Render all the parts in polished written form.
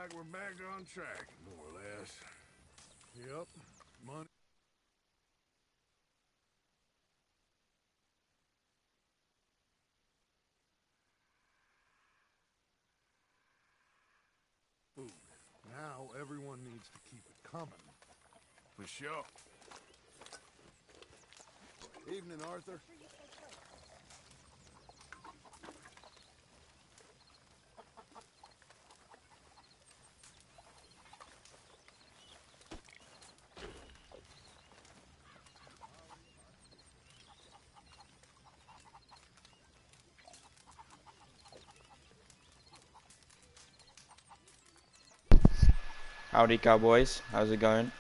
like we're back on track, more or less. Yep, money. Food. Now everyone needs to keep it coming. For sure. Evening, Arthur. Howdy cowboys, how's it going?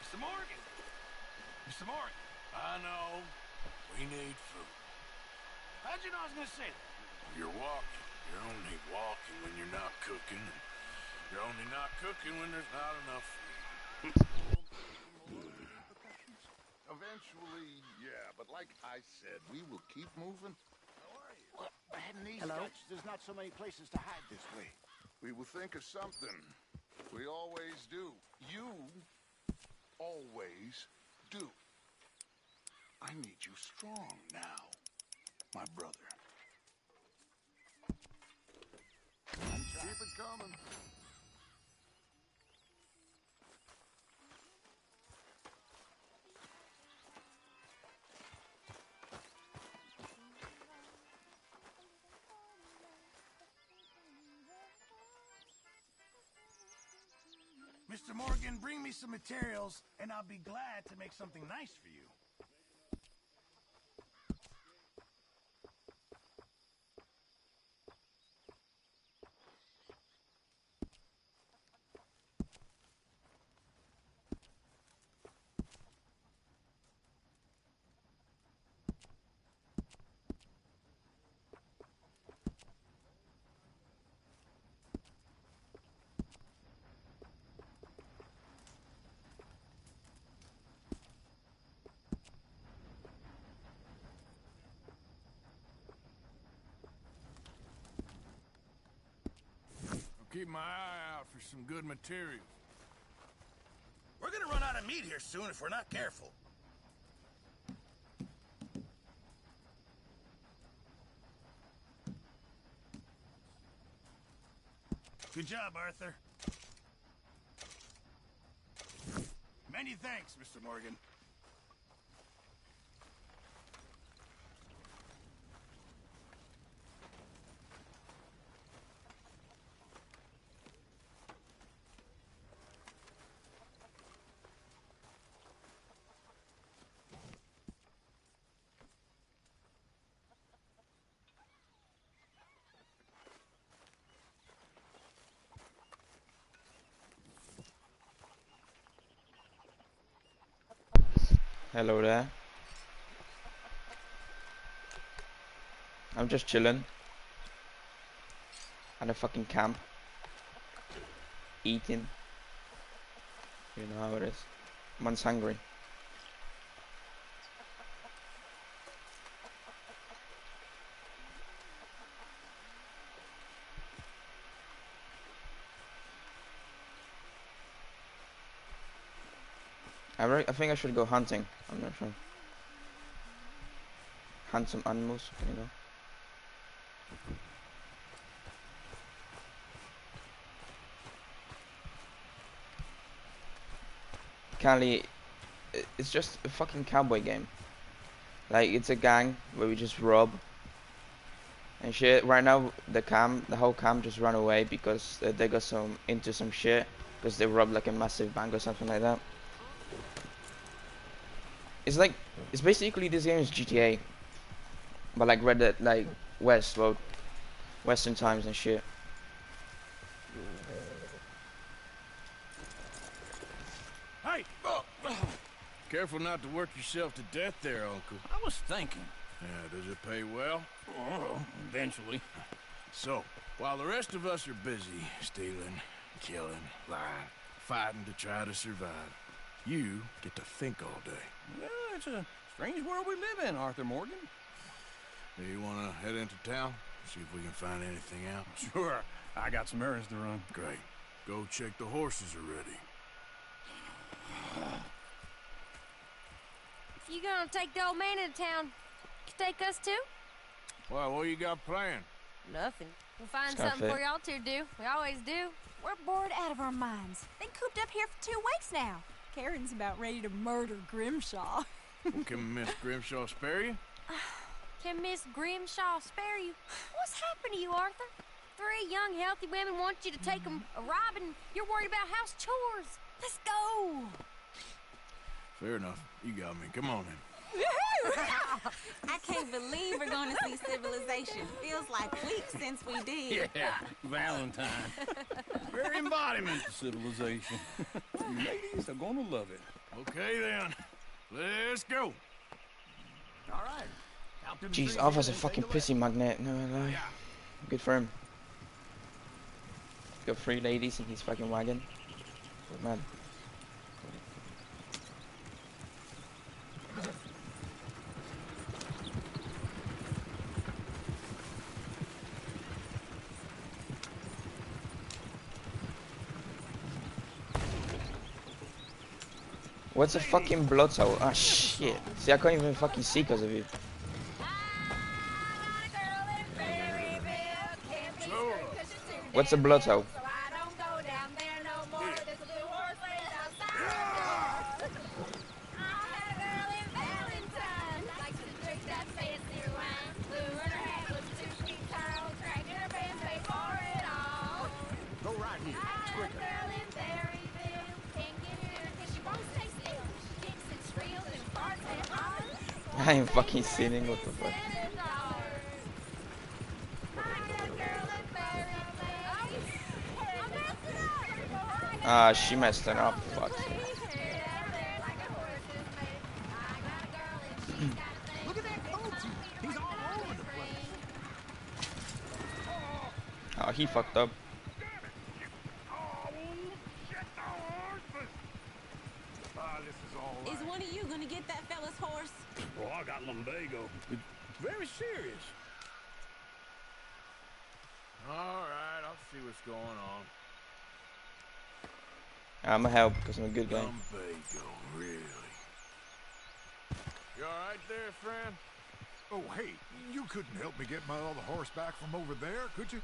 Mr. Morgan! Mr. Morgan! I know. We need food. How'd you know I was gonna say that? You're walking. You're only walking when you're not cooking. And you're only not cooking when there's not enough food. Eventually, yeah, but like I said, we will keep moving. How are you? Well, in these Hello? guts, there's not so many places to hide this way. We will think of something. We always do. You always do. I need you strong now, my brother. Keep it coming. Mr. Morgan, bring me some materials, and I'll be glad to make something nice for you. Keep my eye out for some good materials. We're gonna run out of meat here soon if we're not careful. Good job, Arthur. Many thanks, Mr. Morgan. Hello there. I'm just chilling at a fucking camp, eating. You know how it is. One's hungry. I think I should go hunting. I'm not sure. Hunt some animals, you know. Cali, it's just a fucking cowboy game. Like, it's a gang where we just rob and shit. Right now, the whole camp just ran away because they got into some shit because they robbed like a massive bank or something like that. It's basically this game is GTA, but like Red Dead, like West. Well, Western times and shit. Hey! Careful not to work yourself to death there, Uncle. I was thinking. Yeah, does it pay well? Oh, eventually. So, while the rest of us are busy stealing, killing, lying, fighting to try to survive, you get to think all day. Well, it's a strange world we live in, Arthur Morgan. Do you want to head into town? See if we can find anything out? Sure. I got some errands to run. Great. Go check the horses are ready. If you gonna take the old man into town, you take us too? Well, what you got planned? Nothing. We'll find It's not something fit. for y'all to do. We always do. We're bored out of our minds. Been cooped up here for 2 weeks now. Karen's about ready to murder Grimshaw. Well, can Miss Grimshaw spare you? Can Miss Grimshaw spare you? What's happened to you, Arthur? 3 young, healthy women want you to take them a robbing. You're worried about house chores. Let's go. Fair enough. You got me. Come on in. I can't believe we're going to see civilization. Feels like weeks since we did. Yeah, Valentine. Very embodiment of civilization. You ladies are gonna love it. Okay, then. Let's go. All right. Out to the Jeez, trees Arthur's a and fucking take away. pussy magnet. No lie. Good for him. Got 3 ladies in his fucking wagon. Good man. What's a fucking blood soul? Ah shit. See, I can't even fucking see because of you. What's a blood soul? Go right here. It's quicker. I ain't fucking sitting. What the fuck? Ah, she messed it up. Fuck. Look at that culture. He's all over the place. Oh, he fucked up. This is all right. Is one of you going to get that fella's horse? Oh, I got lumbago. It's very serious. All right, I'll see what's going on. I'ma help because I'm a good guy. Lumbago, really? You all right there, friend? Oh, hey, you couldn't help me get my other horse back from over there, could you?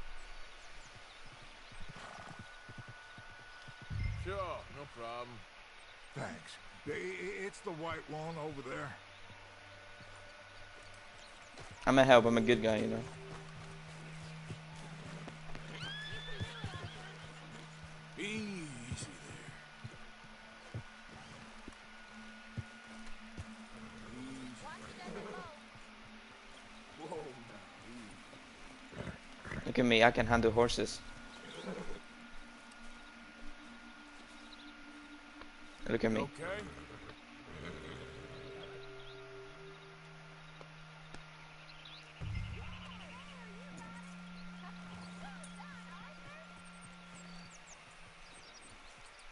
Sure, no problem. Thanks. It's the white one over there. I'ma help. I'm a good guy, you know. Easy there. Whoa, Look at me. I can handle horses. Look at me. okay?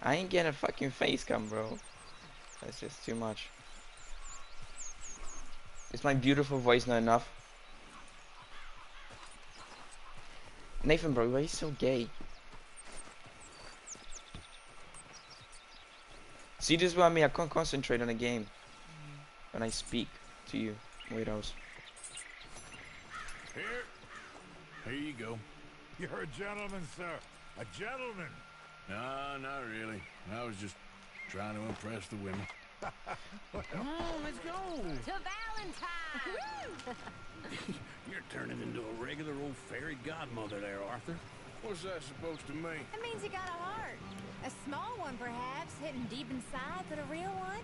I ain't getting a fucking face cam, bro. That's just too much. Is my beautiful voice not enough? Nathan, bro, why are you so gay? See, this is what I mean. I can't concentrate on a game when I speak to you, weirdos. Here you go. You're a gentleman, sir. A gentleman. No, not really. I was just trying to impress the women. Come on, let's go. To Valentine! You're turning into a regular old fairy godmother there, Arthur. What's that supposed to mean? That means you got a heart. A small one, perhaps, hidden deep inside, but a real one.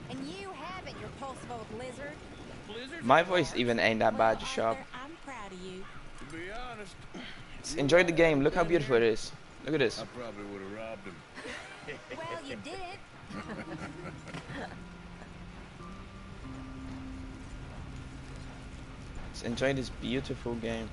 And you haven't, you repulsive old lizard. Blizzard's My a voice heart. even ain't that bad, just shut up. Arthur, I'm proud of you. To be honest, honest. Enjoy the game. Look how beautiful it is. Look at this. I probably would have robbed him. Well, you did it. Let's enjoy this beautiful game.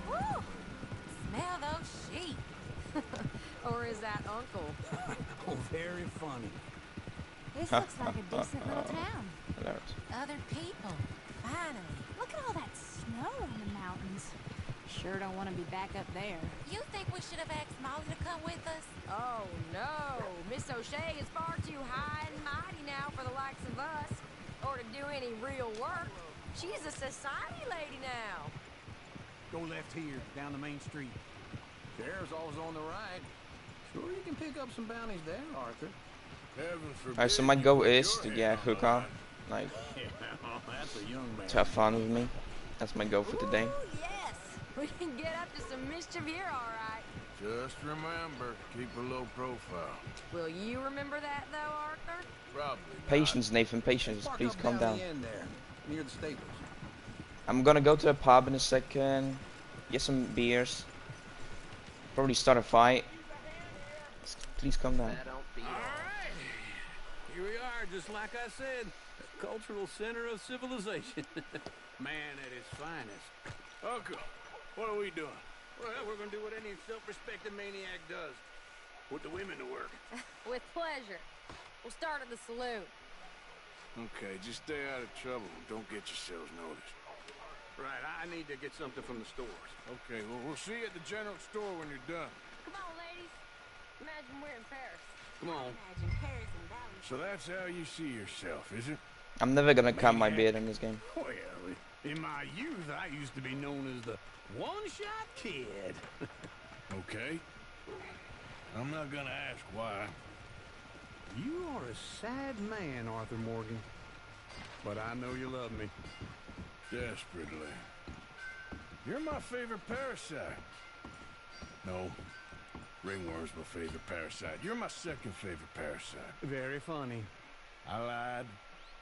Woo! Smell those sheep. Or is that Uncle? Oh, very funny. This looks like a decent little town. Hilarious. Other people. Finally. Look at all that snow in the mountains. Sure don't want to be back up there. You think we should have asked Molly to come with us? Oh, no. Miss O'Shea is far too high and mighty now for the likes of us. Or to do any real work. She's a society lady now. Go left here, down the main street. Sheriff's always on the right. Sure you can pick up some bounties there, Arthur. Heaven forbid. Alright, so my goal is to get hooker, like, Yeah, that's a young man. to have fun with me. That's my goal for today. Ooh, yes. We can get up to some mischief here, all right. Just remember, keep a low profile. Will you remember that, though, Arthur? Probably not. Patience, Nathan, patience. Park Please up calm down. the end there, near the stables. I'm gonna go to a pub in a second, get some beers, probably start a fight. Please calm down. Alright. Here we are, just like I said. A cultural center of civilization. Man at his finest. Uncle, what are we doing? Well, we're gonna do what any self-respecting maniac does. Put the women to work. With pleasure. We'll start at the saloon. Okay, just stay out of trouble. Don't get yourselves noticed. Right, I need to get something from the stores. Okay, well, we'll see you at the general store when you're done. Come on, ladies. Imagine we're in Paris. Come on. Imagine Paris and Valley. So that's how you see yourself, is it? I'm never gonna cut my beard in this game. Well, in my youth, I used to be known as the one-shot kid. Okay. I'm not gonna ask why. You are a sad man, Arthur Morgan. But I know you love me. Desperately. You're my favorite parasite. No. Ringworm's my favorite parasite. You're my second favorite parasite. Very funny. I lied.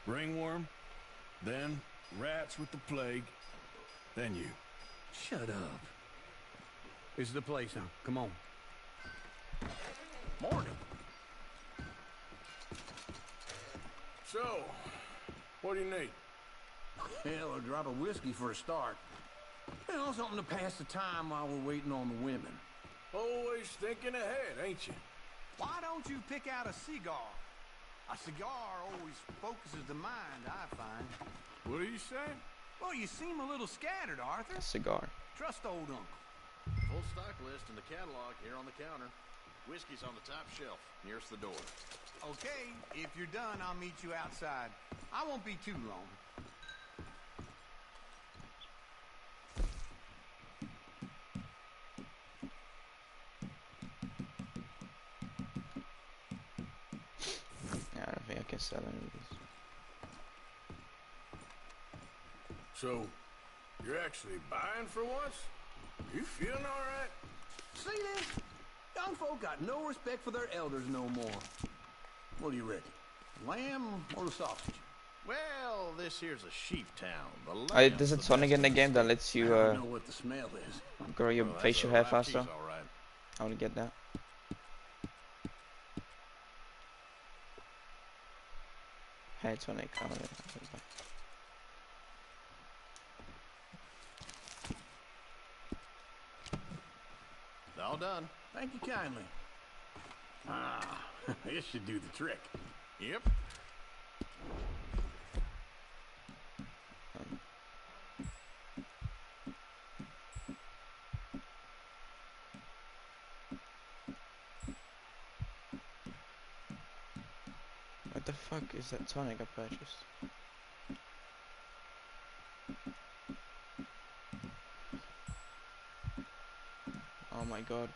Ringworm. Then rats with the plague. Then you. Shut up. This is the place now. Come on. Morgan. So, what do you need? Hell, a drop of whiskey for a start. You know, something to pass the time while we're waiting on the women. Always thinking ahead, ain't you? Why don't you pick out a cigar? A cigar always focuses the mind, I find. What are you saying? Well, you seem a little scattered, Arthur. A cigar. Trust old uncle. Full stock list in the catalog here on the counter. Whiskey's on the top shelf, nearest the door. Okay, if you're done, I'll meet you outside. I won't be too long. Yeah, I don't think I can sell any of these. So, you're actually buying for once? You feeling all right? See this? Young folk got no respect for their elders no more. What do you reckon? Lamb or the sausage? Well, this here's a sheep town. The There's a lamb's the tonic best in the of game that steak. lets I you don't know what the smell is. grow your Well, that's facial a hair live faster. cheese, all right. I want to get that. Hair tonic. I want it. All done. Thank you kindly. Ah, this should do the trick. Yep. What the fuck is that tonic I purchased? Oh my god.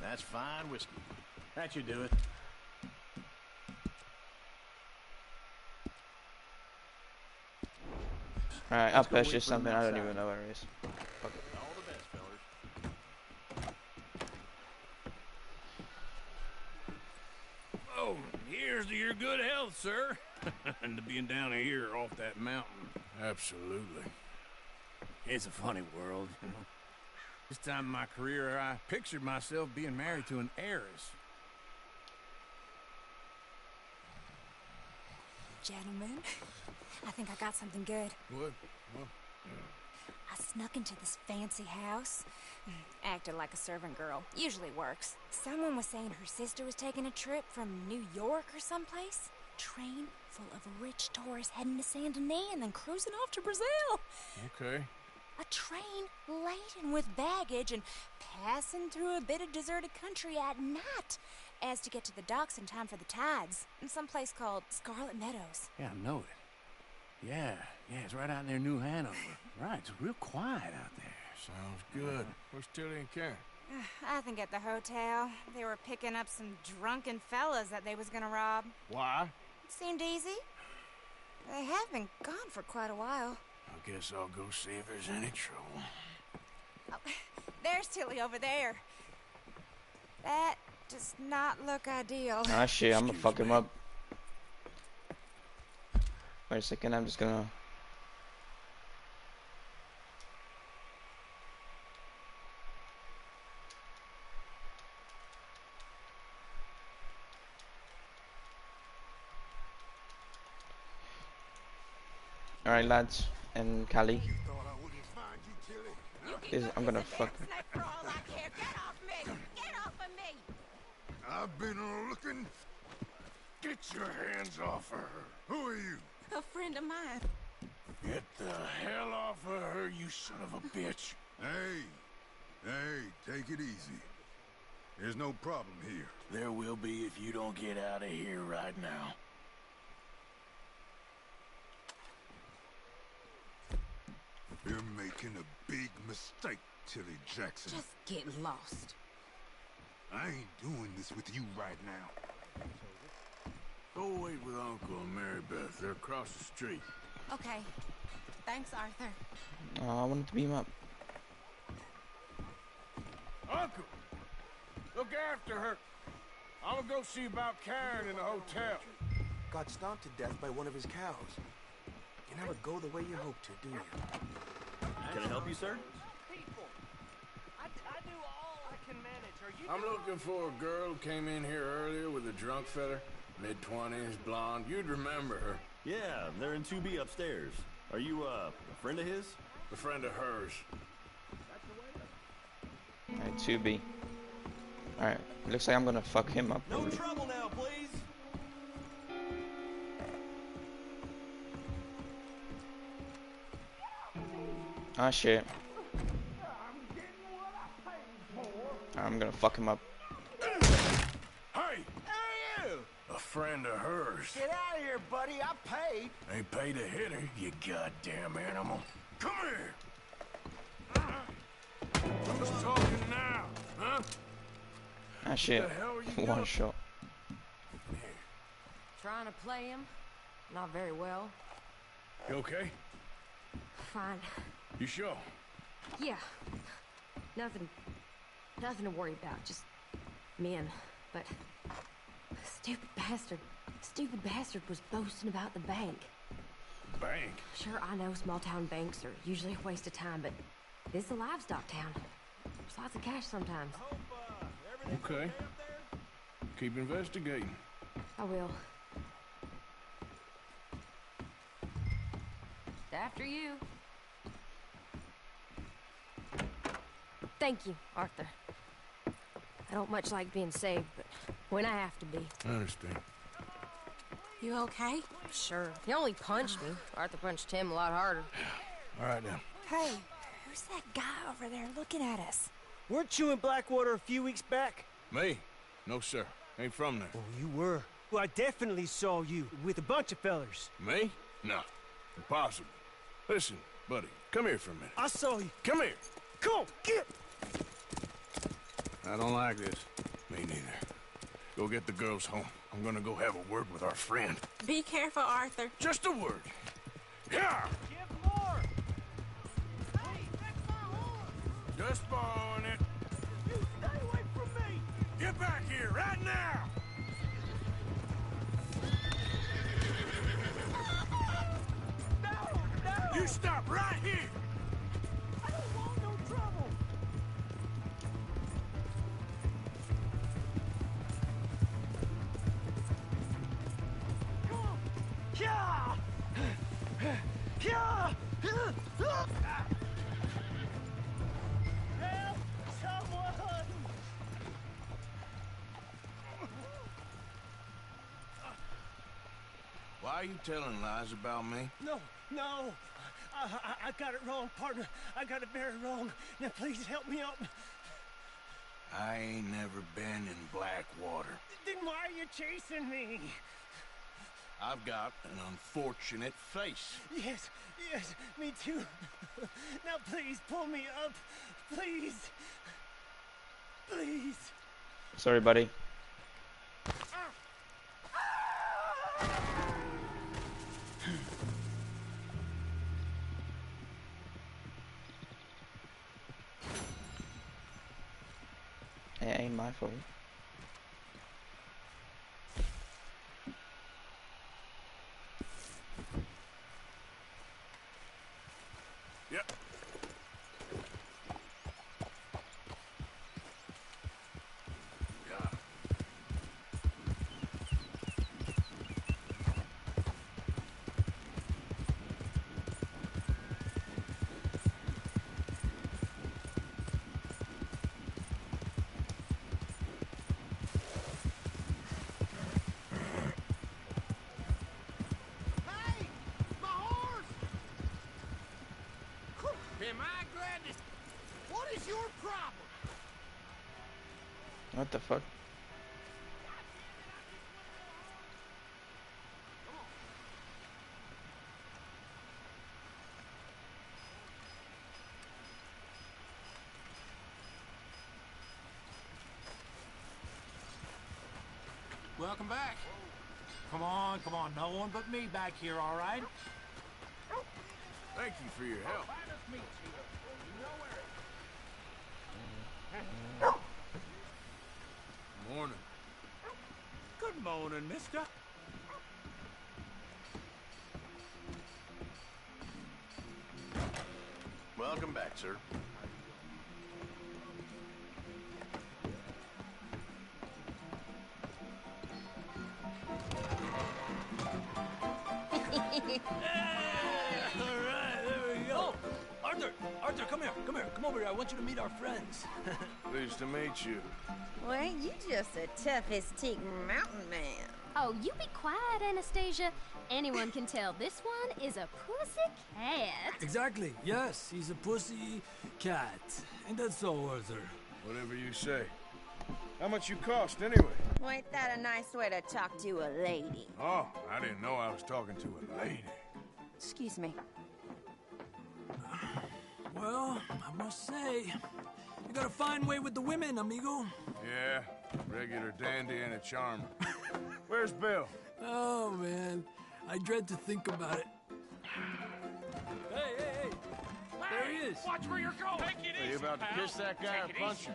That's fine whiskey. That should do it. Alright, I'll Let's go wait purchase for them something. I don't outside. even know where it is. Fuck it. All the best, fellers. Oh, here's to your good health, sir. And to being down here off that mountain. Absolutely. It's a funny world, you know. This time in my career, I pictured myself being married to an heiress. Gentlemen, I think I got something good. What? I snuck into this fancy house. Acted like a servant girl. Usually works. Someone was saying her sister was taking a trip from New York or someplace. Train full of rich tourists heading to Saint Denis and then cruising off to Brazil. Okay. A train laden with baggage and passing through a bit of deserted country at night as to get to the docks in time for the tides in some place called Scarlet Meadows. Yeah, I know it. Yeah, it's right out near New Hanover. Right, it's real quiet out there. Sounds good. Where's Tilly and Karen? I think at the hotel. They were picking up some drunken fellas that they was gonna rob. Why? It seemed easy. They have been gone for quite a while. I guess I'll go see if there's any trouble. Oh, there's Tilly over there. That does not look ideal. Ah shit, I'm gonna fuck him up. Wait a second, I'm just gonna... Alright lads, and Callie. I'm gonna fuck her. Get off me! Get off of me! I've been looking. Get your hands off her. Who are you? A friend of mine. Get the hell off of her, you son of a bitch. Hey, take it easy. There's no problem here. There will be if you don't get out of here right now. You're making a big mistake, Tilly Jackson. Just get lost. I ain't doing this with you right now. Go wait with Uncle and Mary Beth. They're across the street. Okay. Thanks, Arthur. Oh, I wanted to beam up. Uncle! Look after her. I'm gonna go see about Karen in the hotel. Got stomped to death by one of his cows. You never go the way you hope to, do you? Can I help you, sir? I do all I can manage. Are you? I'm looking for a girl who came in here earlier with a drunk fella. Mid-20s, blonde. You'd remember her. Yeah, they're in 2B upstairs. Are you, a friend of his? A friend of hers. Alright, 2B. Alright, looks like I'm gonna fuck him up. No Probably. trouble now, please! Ah shit. I'm gonna fuck him up. Hey! A friend of hers. Get out of here, buddy. I paid. Ain't paid to hit her, you goddamn animal. Come here! Who's talking now, huh? Ah shit. The hell are you One doing? shot. Trying to play him? Not very well. You okay? Fine. You sure? Yeah. Nothing to worry about. Just men. But stupid bastard was boasting about the bank. Bank? Sure, I know small town banks are usually a waste of time, but this is a livestock town. There's lots of cash sometimes. Okay. Keep investigating. I will. After you. Thank you, Arthur. I don't much like being saved, but when I have to be. I understand. You okay? Sure. He only punched me. Arthur punched him a lot harder. All right, now. Hey, who's that guy over there looking at us? Weren't you in Blackwater a few weeks back? Me? No, sir. Ain't from there. Oh, you were. Well, I definitely saw you with a bunch of fellers. Me? No. Impossible. Listen, buddy, come here for a minute. I saw you. Come here. Come on, get! I don't like this. Me neither. Go get the girls home. I'm gonna go have a word with our friend. Be careful, Arthur. Just a word. Yeah! Give more! Just borrowing it. You stay away from me! Get back here, right now! No! No! You stop right here! I don't want no trouble! Come on! Yeah! Yeah! Help! Someone! Why are you telling lies about me? No, no. I got it wrong, partner. I got it very wrong. Now please help me out. I ain't never been in Blackwater. Then why are you chasing me? I've got an unfortunate face. Yes, yes, me too. Now please pull me up. Please. Please. Sorry, buddy. It ain't my fault. Yep. Hey! My horse! Am I glad to... What is your problem? What the fuck? Welcome back. Come on, no one but me back here, all right? Thank you for your help. Morning. Good morning, mister. Welcome back, sir. All right, there we go. Arthur, come here. Come over here. I want you to meet our friends. Pleased to meet you. Well, ain't you just a tough as teak mountain man? Oh, you be quiet, Anastasia. Anyone can tell this one is a pussy cat. Exactly. Yes, he's a pussy cat. Ain't that so, Arthur? Whatever you say. How much you cost, anyway? Well, ain't that a nice way to talk to a lady? Oh, I didn't know I was talking to a lady. Excuse me. Well, I must say, you got a fine way with the women, amigo. Yeah, regular dandy and a charmer. Where's Bill? Oh, man. I dread to think about it. Hey! There he is. Watch where you're going. Take it Are you about to kiss that guy or punch him?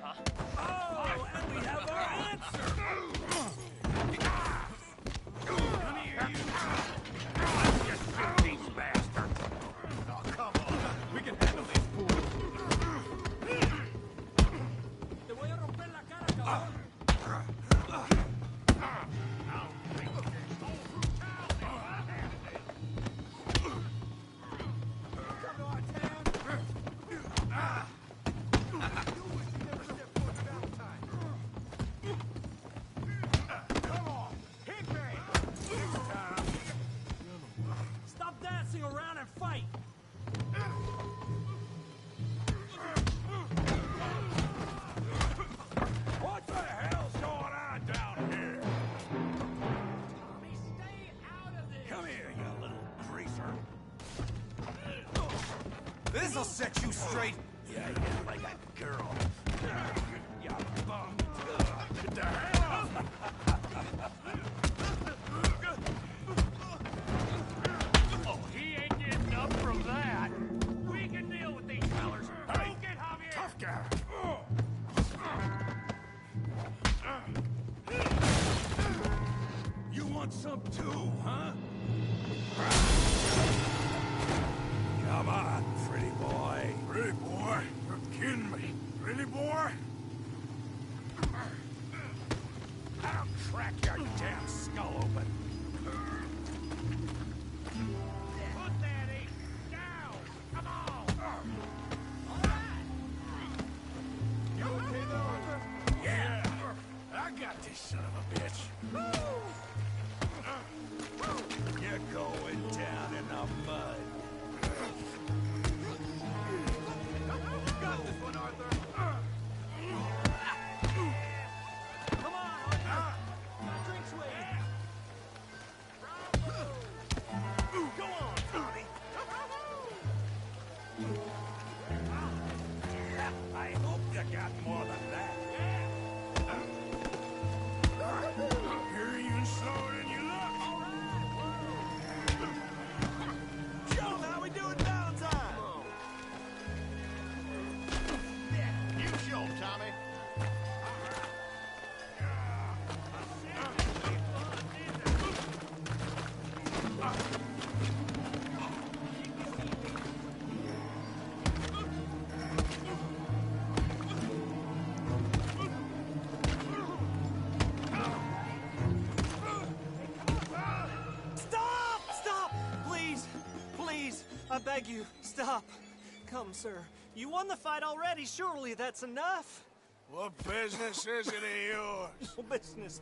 Oh, and we have our answer. Come here, you. Let's just get these bastards. Oh, come on. We can handle these fools. Te voy a romper la cara, cabrón. Stop dancing around and fight. What the hell's going on down here? Tommy, stay out of this. Come here, you little greaser. This'll set you straight. Yeah, like a girl. You bum. Get the hell up! Oh, he ain't getting up from that. We can deal with these fellers. Hey, get Javier. Tough guy. some too, huh? Come on, pretty boy. Pretty boy? You're kidding me. Pretty boy? I'll crack your damn skull open. Put that ape down! Come on! You okay there, Arthur? Yeah! I got this son of a bitch. You're going down in the mud. You got this one, Arthur. Come on, Arthur. Drink swing. Go on, Tommy. I hope you got more than that. You're even slower than you look. Show 'em how we do it Valentine. You show 'em, Tommy. Stop! Stop! Please! Please! I beg you, stop. Come, sir. You won the fight already. Surely that's enough. What business is it of yours? No business.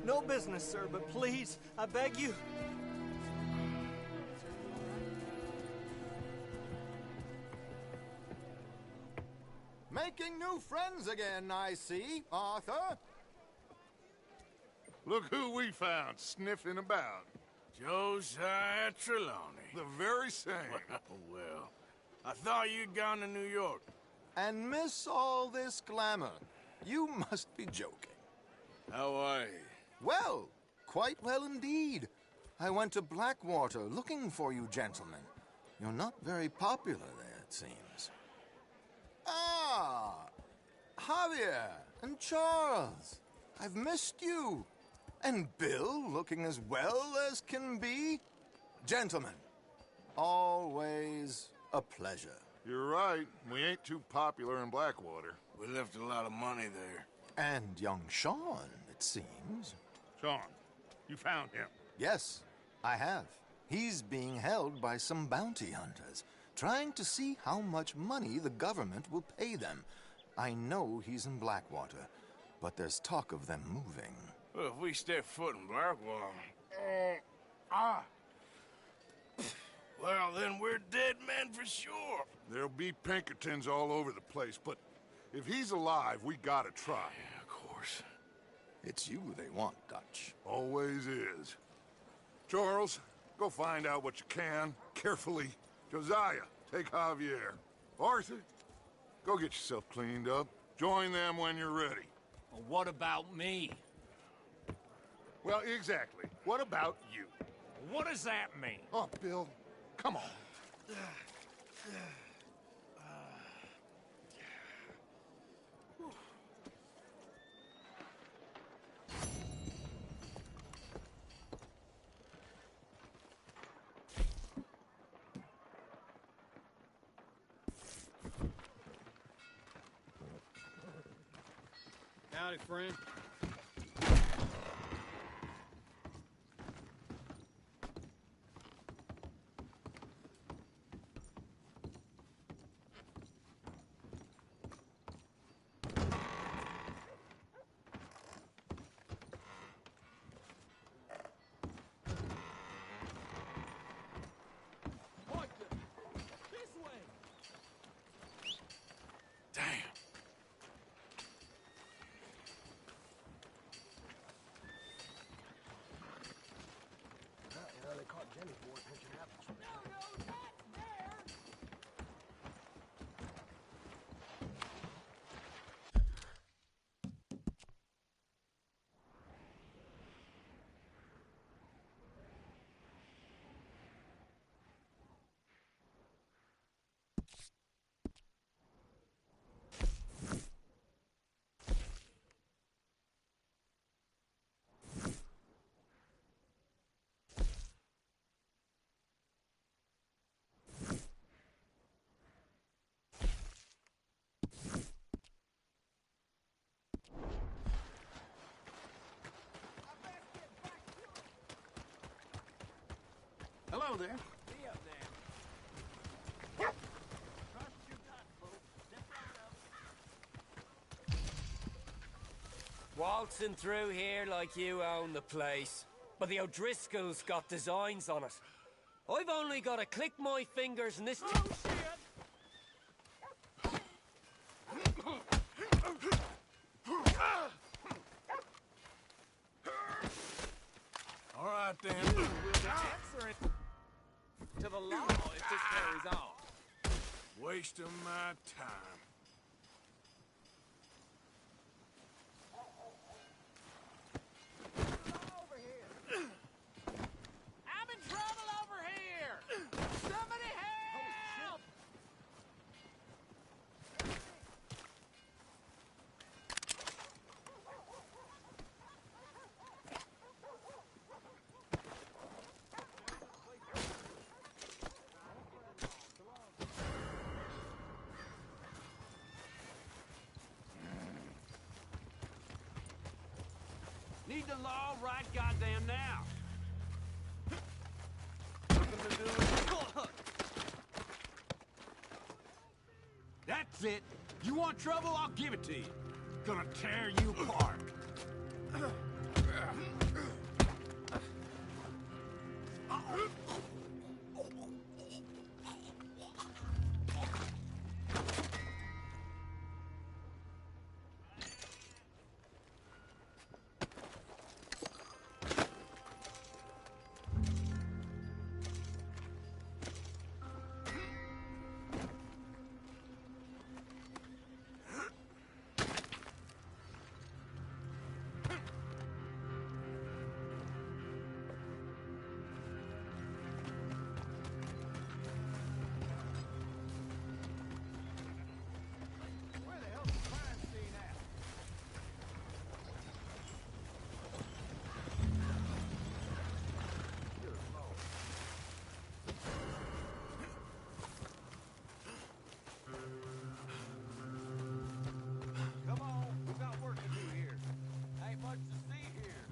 No business, sir, but please, I beg you. Making new friends again, I see, Arthur. Look who we found sniffing about. Josiah Trelawney. The very same. Well, I thought you'd gone to New York. And miss all this glamour. You must be joking. How are you? Well, quite well indeed. I went to Blackwater looking for you gentlemen. You're not very popular there, it seems. Ah, Javier and Charles. I've missed you. And Bill looking as well as can be. Gentlemen, always a pleasure. You're right. We ain't too popular in Blackwater. We left a lot of money there. And young Sean, it seems. Sean, you found him. Yes, I have. He's being held by some bounty hunters, trying to see how much money the government will pay them. I know he's in Blackwater, but there's talk of them moving. Well, if we step foot in Blackwater... Well, then we're dead men for sure. There'll be Pinkertons all over the place, but if he's alive, we gotta try. Yeah, of course. It's you they want, Dutch. Always is. Charles, go find out what you can, carefully. Josiah, take Javier. Arthur, go get yourself cleaned up. Join them when you're ready. Well, what about me? Well, exactly. What about you? What does that mean? Oh, Bill, come on. Howdy, friend. Hello there. Be up there. Waltzing through here like you own the place. But the O'Driscolls got designs on it. I've only got to click my fingers and this... Oh, shit! All right, then. We'll answer it to the law if this carries on. Wasting my time. I'm in trouble over here! Somebody help! Need the law right goddamn now. Nothing to do with... That's it. You want trouble? I'll give it to you. Gonna tear you apart. Where the hell's the crime scene at? Come on, we got work to do here. Ain't much to see here.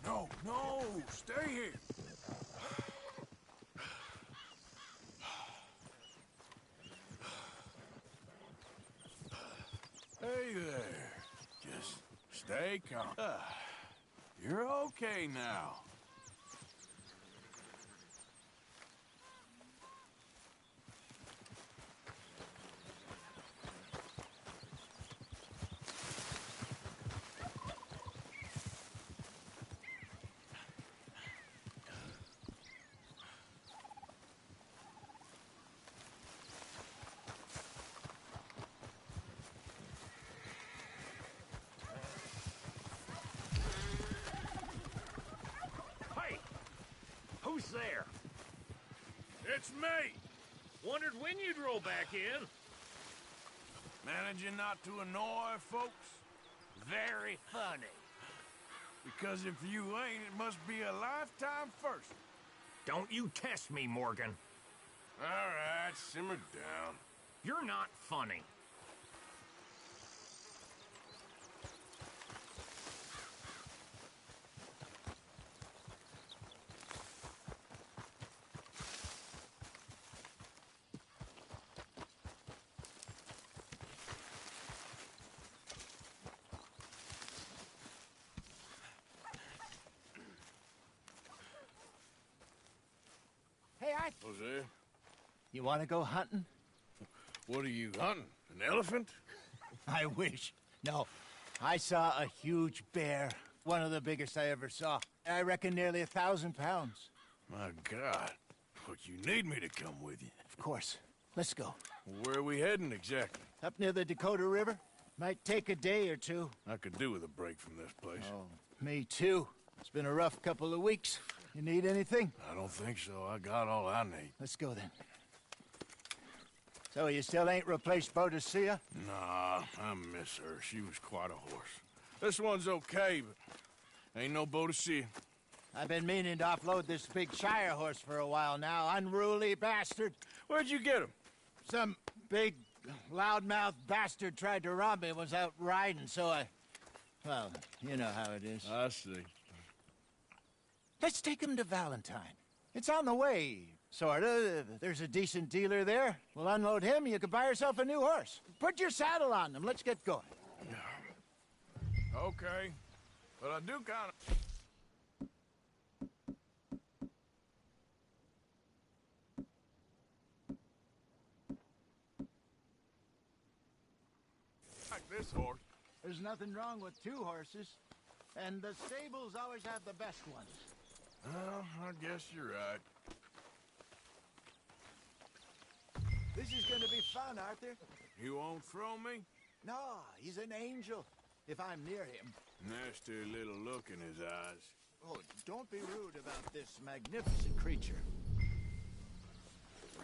No, no, stay here. Hey there. Just stay calm. You're okay now. Hey! Who's there? It's me! Wondered when you'd roll back in. Managing not to annoy folks? Very funny. Because if you ain't, it must be a lifetime first. Don't you test me, Morgan. All right, simmer down. You're not funny. Jose, You want to go hunting? what are you hunting? An elephant? I wish. No, I saw a huge bear. One of the biggest I ever saw. I reckon nearly 1,000 pounds. My God. But you need me to come with you. Of course. Let's go. Where are we heading exactly? Up near the Dakota River. Might take a day or two. I could do with a break from this place. Oh, me too. It's been a rough couple of weeks. You need anything? I don't think so. I got all I need. Let's go then. So you still ain't replaced Boadicea? Nah, I miss her. She was quite a horse. This one's okay, but ain't no Boadicea. I've been meaning to offload this big Shire horse for a while now. Unruly bastard. Where'd you get him? Some big, loudmouth bastard tried to rob me and was out riding, so I... Well, you know how it is. I see. Let's take him to Valentine. It's on the way, sorta. There's a decent dealer there. We'll unload him, you can buy yourself a new horse. Put your saddle on them, let's get going. Okay, but I do kind of... like this horse. There's nothing wrong with two horses, and the stables always have the best ones. Well, I guess you're right. This is gonna be fun, Arthur. You won't throw me? No, he's an angel, if I'm near him. Nasty little look in his eyes. Oh, don't be rude about this magnificent creature.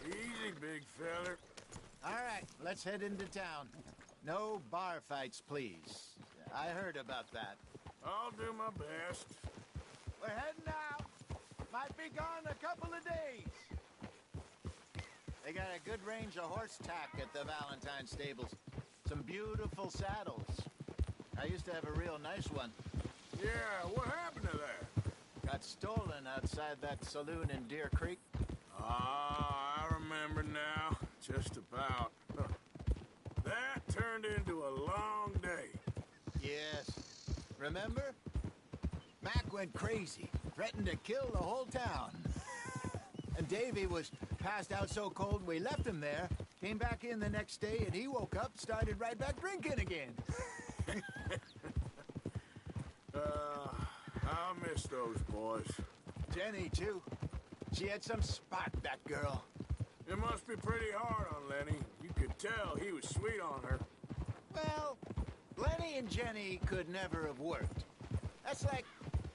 Easy, big feller. All right, let's head into town. No bar fights, please. I heard about that. I'll do my best. We're heading out. Might be gone a couple of days. They got a good range of horse tack at the Valentine stables. Some beautiful saddles. I used to have a real nice one. Yeah, what happened to that? Got stolen outside that saloon in Deer Creek. Ah, I remember now. Just about. Huh. That turned into a long day. Yes. Remember? Mac went crazy, threatened to kill the whole town. And Davy was passed out so cold we left him there, came back in the next day, and he woke up, started right back drinking again. I miss those boys. Jenny, too. She had some spot, that girl. It must be pretty hard on Lenny. You could tell he was sweet on her. Well, Lenny and Jenny could never have worked. That's like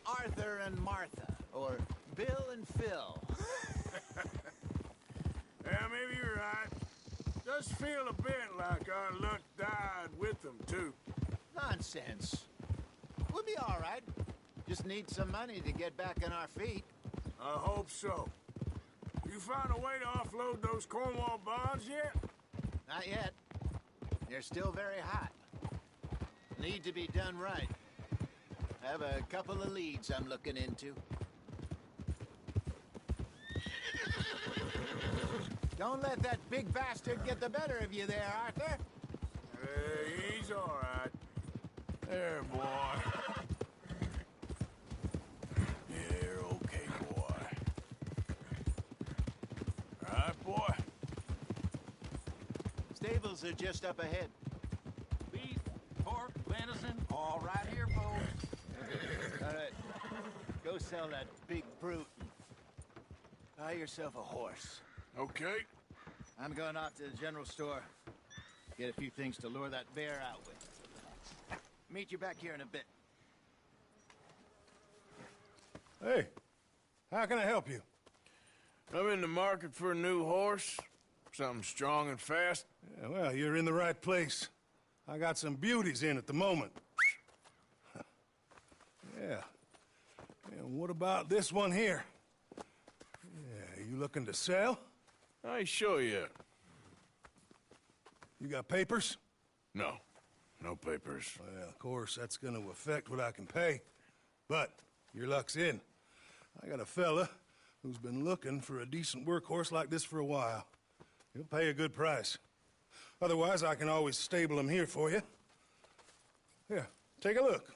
Arthur and Martha, or Bill and Phil. Yeah, maybe you're right. Does feel a bit like our luck died with them, too. Nonsense. We'll be all right. Just need some money to get back on our feet. I hope so. You find a way to offload those Cornwall bonds yet? Not yet. They're still very hot. Need to be done right. Have a couple of leads I'm looking into. Don't let that big bastard get the better of you there, Arthur. He's all right. There, boy. Yeah, you're okay, boy. All right, boy. Stables are just up ahead. Beef, pork, venison, all right here, folks. All right. Go sell that big brute. Buy yourself a horse. Okay. I'm going off to the general store. Get a few things to lure that bear out with. Meet you back here in a bit. Hey, how can I help you? I'm in the market for a new horse. Something strong and fast. Yeah, well, you're in the right place. I got some beauties in at the moment. Yeah. And what about this one here? Yeah, you looking to sell? I ain't sure yet. You got papers? No. No papers. Well, of course, that's gonna affect what I can pay. But your luck's in. I got a fella who's been looking for a decent workhorse like this for a while. He'll pay a good price. Otherwise, I can always stable him here for you. Here, take a look.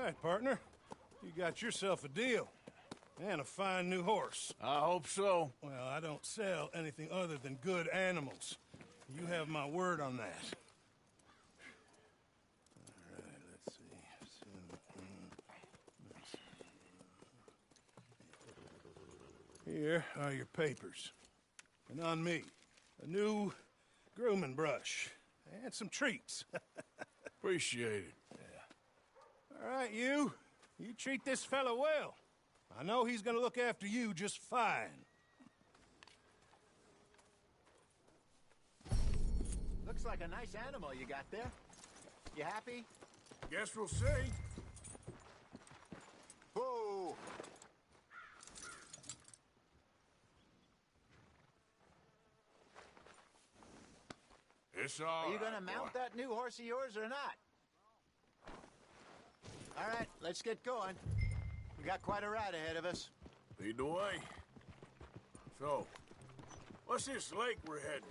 right, partner. You got yourself a deal. And a fine new horse. I hope so. Well, I don't sell anything other than good animals. You have my word on that. All right, let's see. Here are your papers. And on me, a new grooming brush and some treats. Appreciate it. Yeah. All right, you treat this fella well. I know he's gonna look after you just fine. Looks like a nice animal you got there. You happy? Guess we'll see. Whoa! It's all Are you right, gonna mount boy. that new horse of yours or not? All right, let's get going. We got quite a ride ahead of us. Lead the way. So, what's this lake we're heading?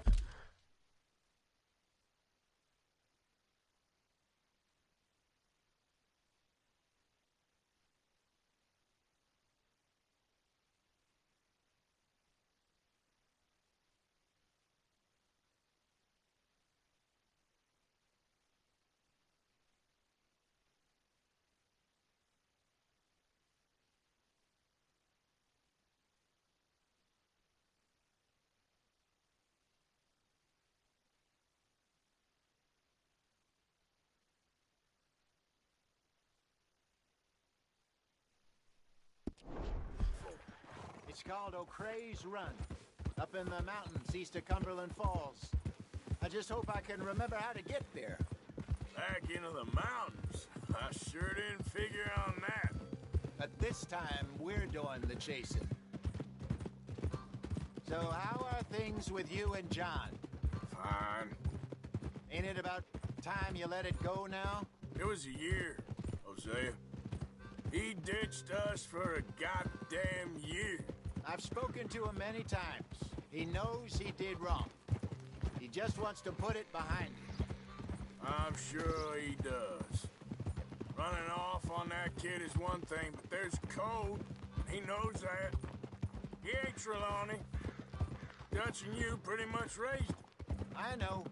It's called O'Creagh's Run, up in the mountains east of Cumberland Falls. I just hope I can remember how to get there. Back into the mountains. I sure didn't figure on that. But this time, we're doing the chasing. So how are things with you and John? Fine. Ain't it about time you let it go now? It was a year, Hosea. He ditched us for a goddamn year. I've spoken to him many times. He knows he did wrong. He just wants to put it behind him. I'm sure he does. Running off on that kid is one thing, but there's code. He knows that. He ain't Trelawney. Dutch and you pretty much raised him. I know.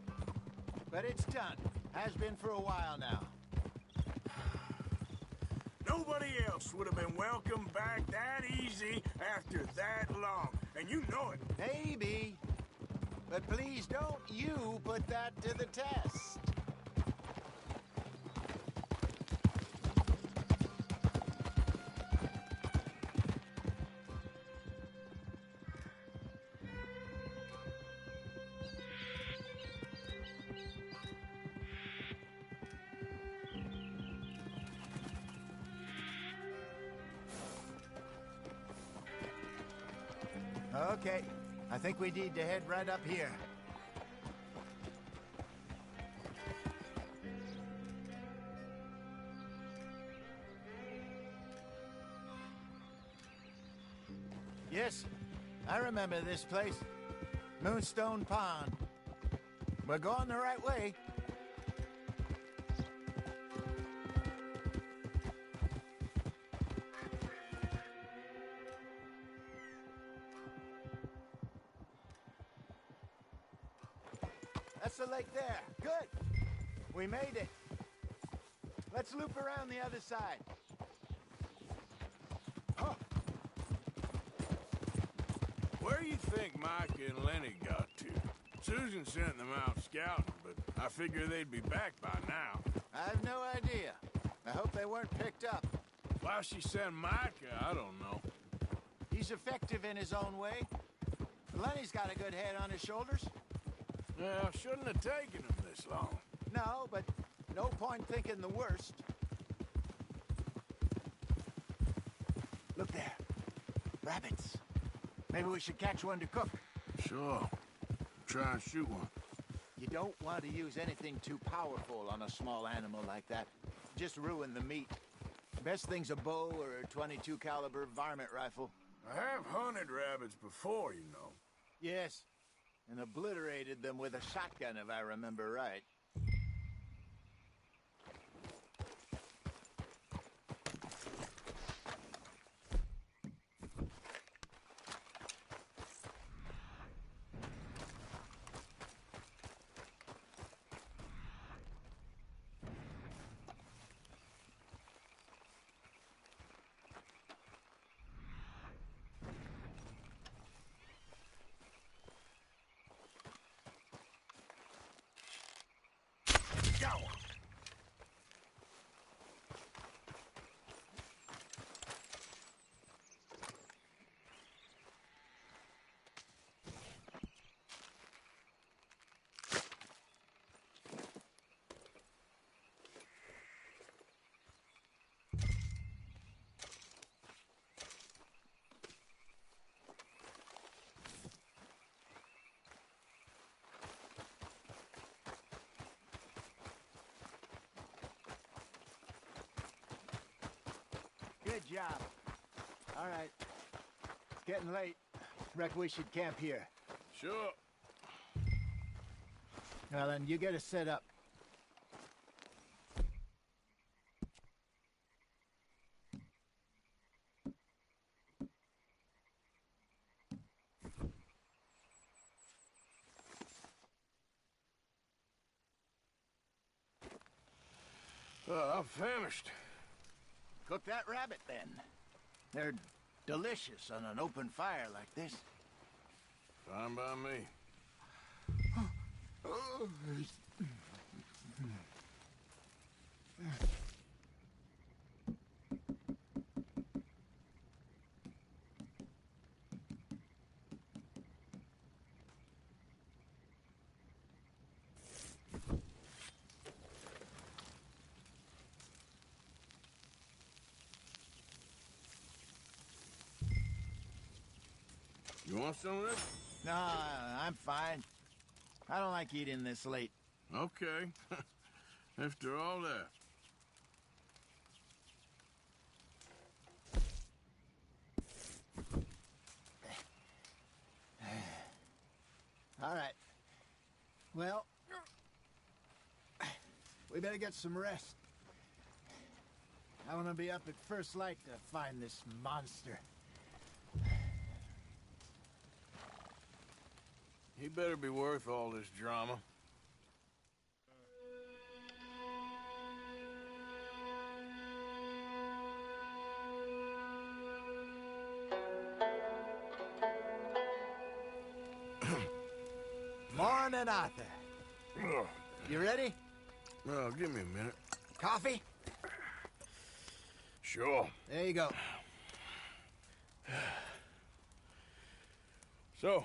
But it's done. Has been for a while now. Nobody else would have been welcomed back that easy after that long. And you know it. Maybe. But please don't you put that to the test. Okay, I think we need to head right up here. Yes, I remember this place. Moonstone Pond. We're going the right way. That's the lake there. Good. We made it. Let's loop around the other side. Huh. Where do you think Mike and Lenny got to? Susan sent them out scouting, but I figure they'd be back by now. I have no idea. I hope they weren't picked up. Why she sent Micah, I don't know. He's effective in his own way. Lenny's got a good head on his shoulders. Well, shouldn't have taken him this long. No, but no point thinking the worst. Look there. Rabbits. Maybe we should catch one to cook. Sure. Try and shoot one. You don't want to use anything too powerful on a small animal like that. Just ruin the meat. Best thing's a bow or a .22 caliber varmint rifle. I have hunted rabbits before, you know. Yes, and obliterated them with a shotgun, if I remember right. Good job. All right. It's getting late. Reckon we should camp here. Sure. Well, then, you get us set up. I'm famished. Cook that rabbit, then. They're delicious on an open fire like this. Fine by me. You want some of this? No, I'm fine. I don't like eating this late. Okay. After all that. All right. Well, we better get some rest. I want to be up at first light to find this monster. He better be worth all this drama. Morning, Arthur. You ready? Well, give me a minute. Coffee? Sure. There you go. So,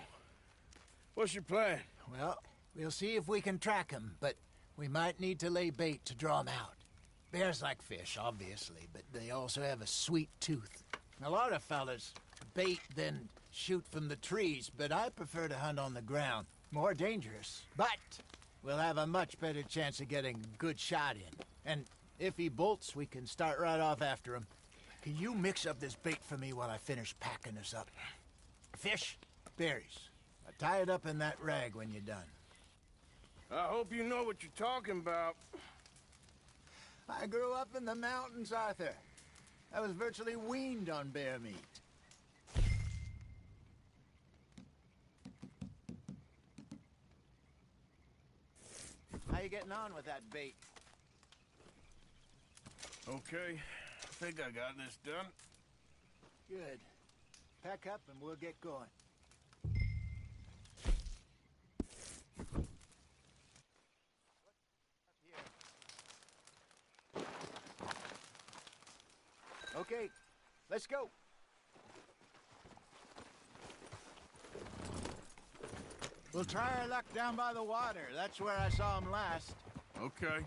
what's your plan? Well, we'll see if we can track him, but we might need to lay bait to draw him out. Bears like fish, obviously, but they also have a sweet tooth. A lot of fellas bait, then shoot from the trees, but I prefer to hunt on the ground. More dangerous, but we'll have a much better chance of getting a good shot in. And if he bolts, we can start right off after him. Can you mix up this bait for me while I finish packing this up? Fish, berries. Tie it up in that rag when you're done. I hope you know what you're talking about. I grew up in the mountains, Arthur. I was virtually weaned on bear meat. How you getting on with that bait? Okay, I think I got this done. Good. Pack up and we'll get going. Okay, let's go. We'll try our luck down by the water. That's where I saw him last. Okay.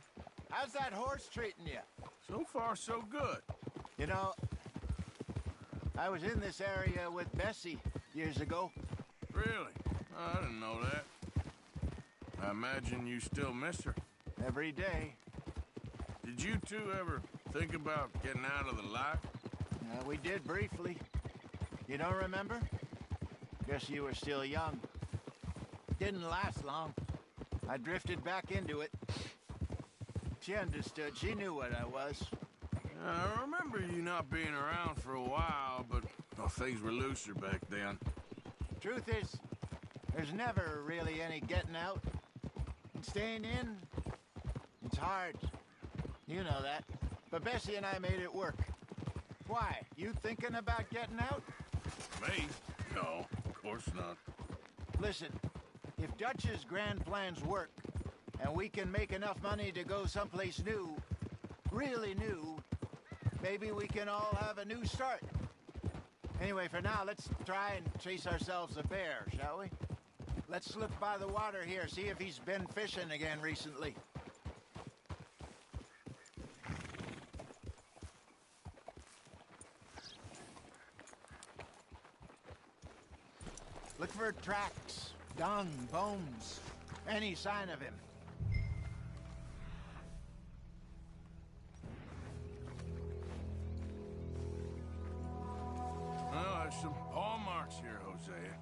How's that horse treating you? So far, so good. You know, I was in this area with Bessie years ago. Really? I didn't know that. I imagine you still miss her. Every day. Did you two ever think about getting out of the life? We did briefly. You don't remember? Guess you were still young. Didn't last long. I drifted back into it. She understood. She knew what I was. I remember you not being around for a while, but well, things were looser back then. Truth is, there's never really any getting out. And staying in, it's hard. You know that. But Bessie and I made it work. Why? You thinking about getting out? Me? No, of course not. Listen, if Dutch's grand plans work, and we can make enough money to go someplace new, really new, maybe we can all have a new start. Anyway, for now, let's try and chase ourselves a bear, shall we? Let's look by the water here, see if he's been fishing again recently. Look for tracks, dung, bones, any sign of him. some paw marks here, Hosea.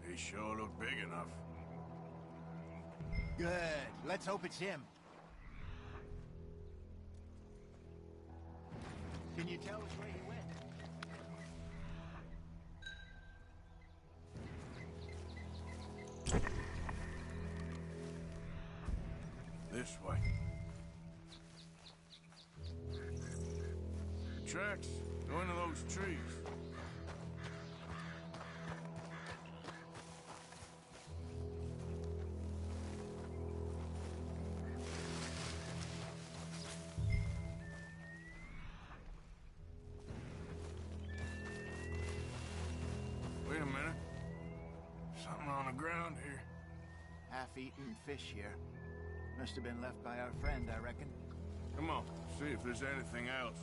They sure look big enough. Good. Let's hope it's him. Can you tell us where he went? This way. The tracks go into those trees. Wait a minute. Something on the ground here. Half-eaten fish here. Must have been left by our friend, I reckon. Come on, see if there's anything else.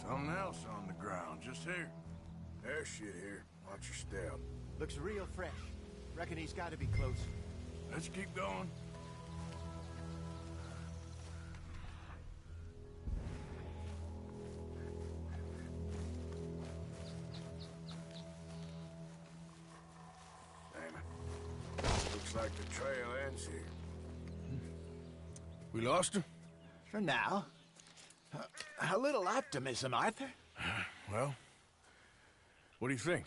Something else on the ground, just here. There's shit here. Watch your step. Looks real fresh. Reckon he's got to be close. Let's keep going. Damn it. Looks like the trail ends here. We lost him? For now. A little optimism, Arthur. Well, what do you think?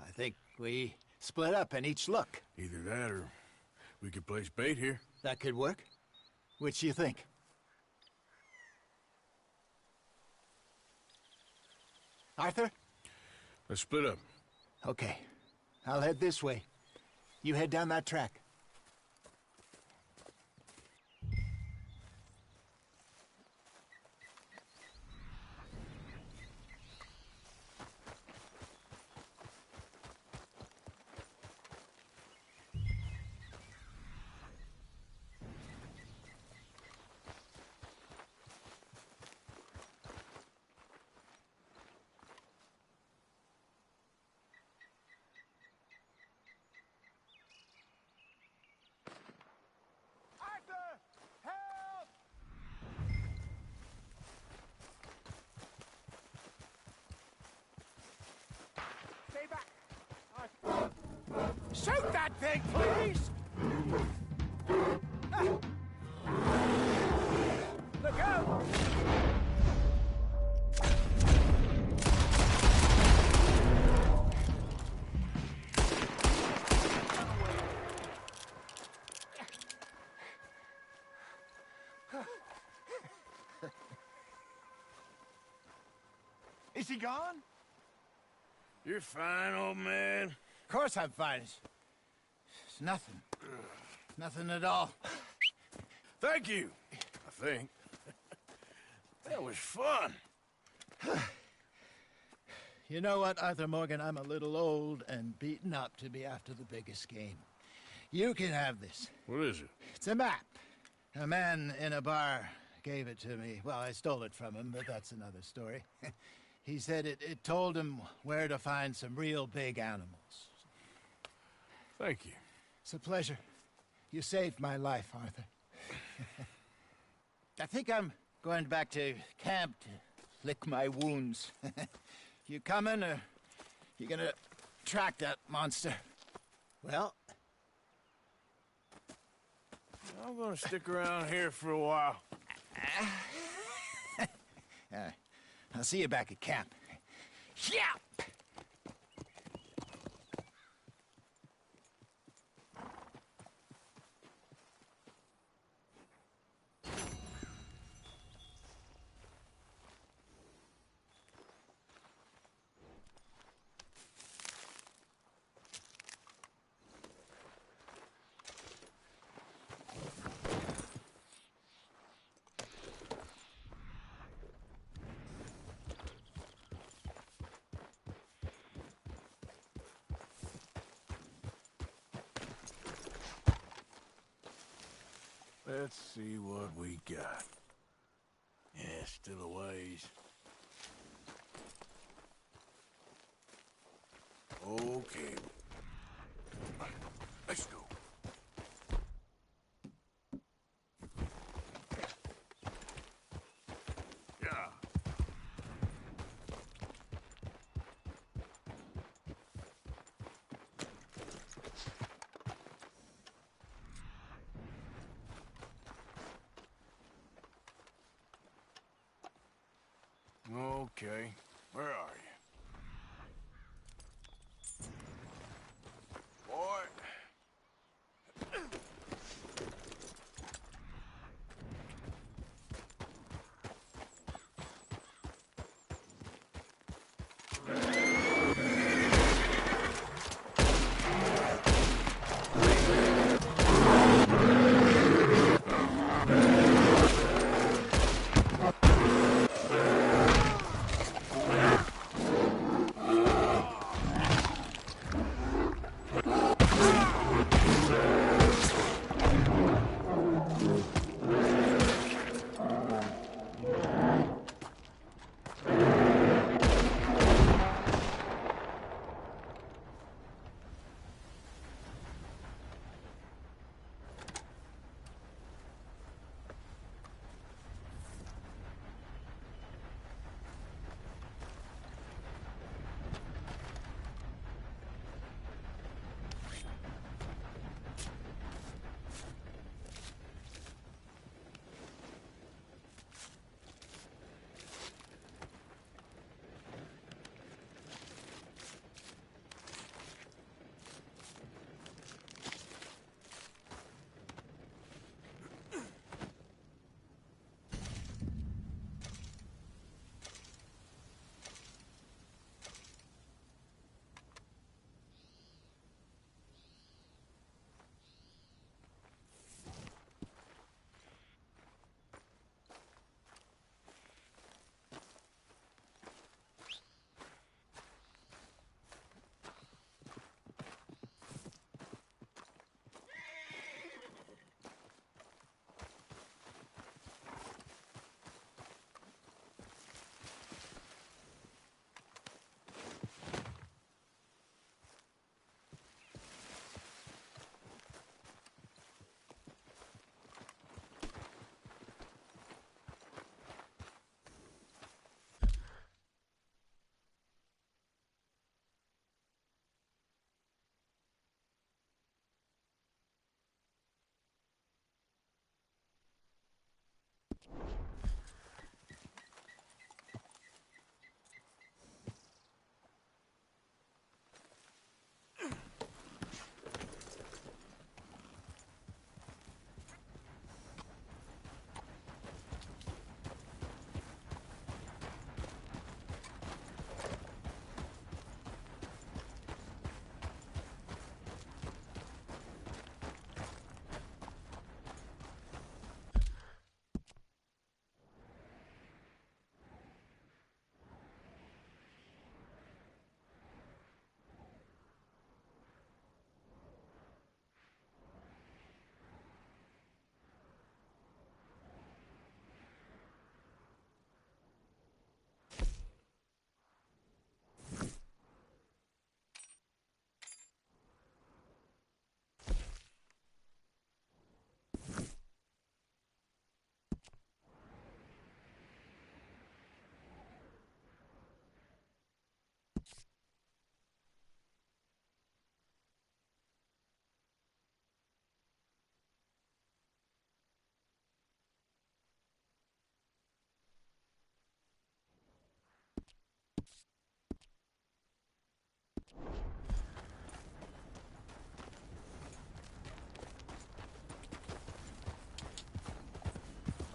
I think we split up and each look. Either that or we could place bait here. That could work. Which do you think? Arthur? Let's split up. Okay. I'll head this way. You head down that track. Shoot that thing, please! Look out! Is he gone? You're fine, old man. Of course I'm fine. It's nothing. Nothing at all. Thank you, I think. That was fun. You know what, Arthur Morgan? I'm a little old and beaten up to be after the biggest game. You can have this. What is it? It's a map. A man in a bar gave it to me. Well, I stole it from him, but that's another story. He said it told him where to find some real big animals. Thank you. It's a pleasure. You saved my life, Arthur. I think I'm going back to camp to lick my wounds. You coming, or you gonna track that monster? Well, I'm gonna stick around here for a while. I'll see you back at camp. Yeah! Let's see what we got. Yeah, still a ways. Okay. Let's go. Yeah. Okay. Where are you? Boy.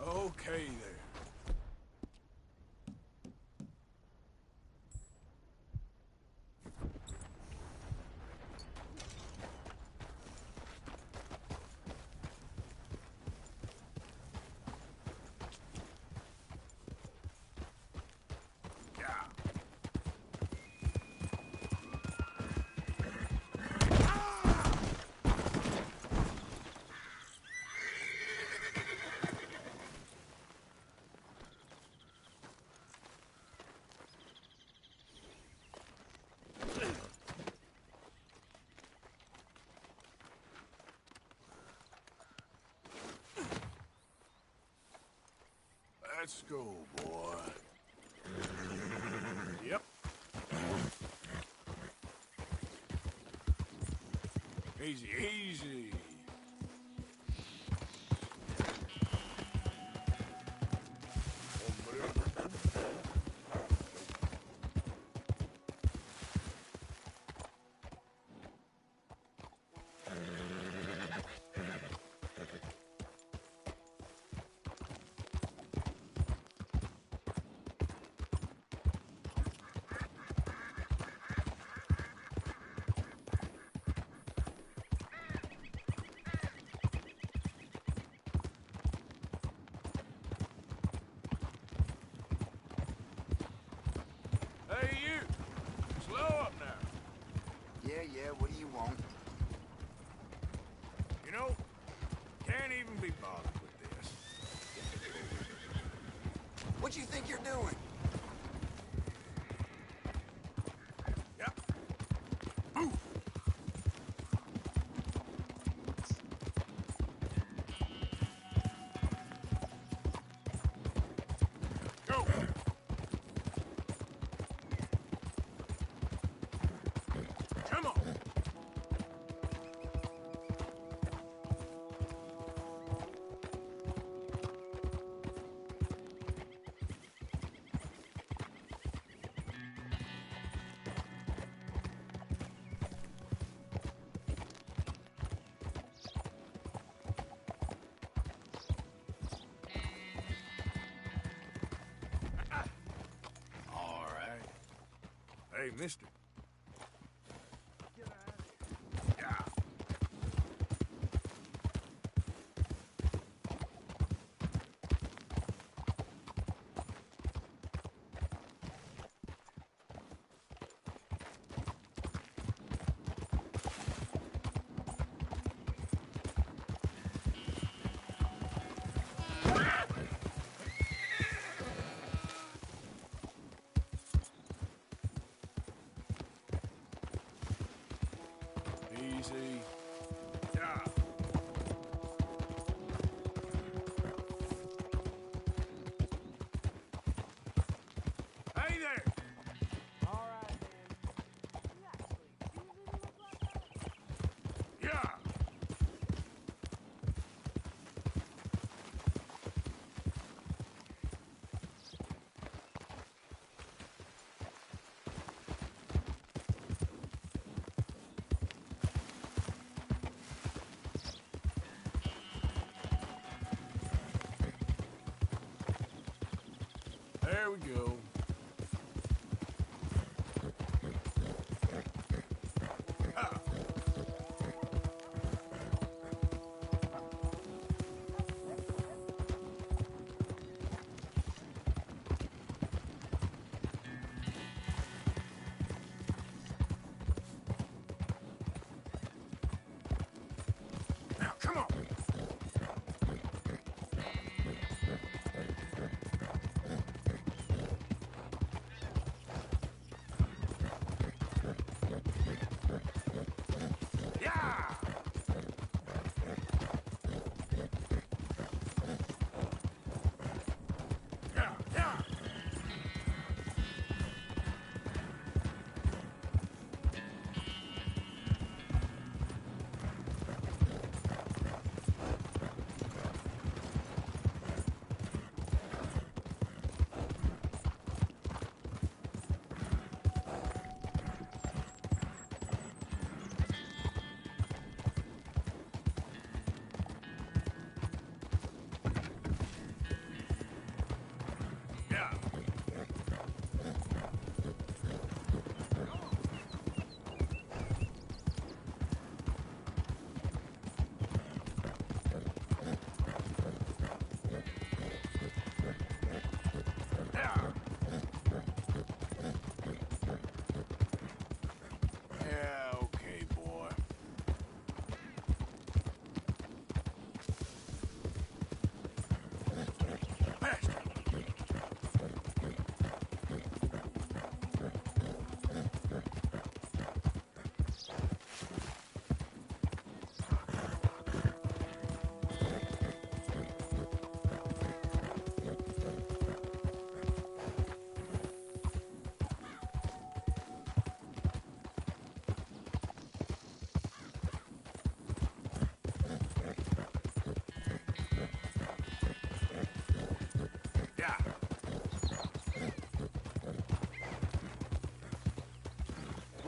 Okay there. Let's go, boy. Yep. Easy, easy. Hey, you! Slow up now. Yeah, what do you want? You know, can't even be bothered with this. What you think you're doing? Yep. Move! Go! Come on! All right. Hey, mister. Yeah. Easy. Yeah. Hey there! All right, Yeah. There we go. Ah. Now, come on. Yeah! Yeah, yeah!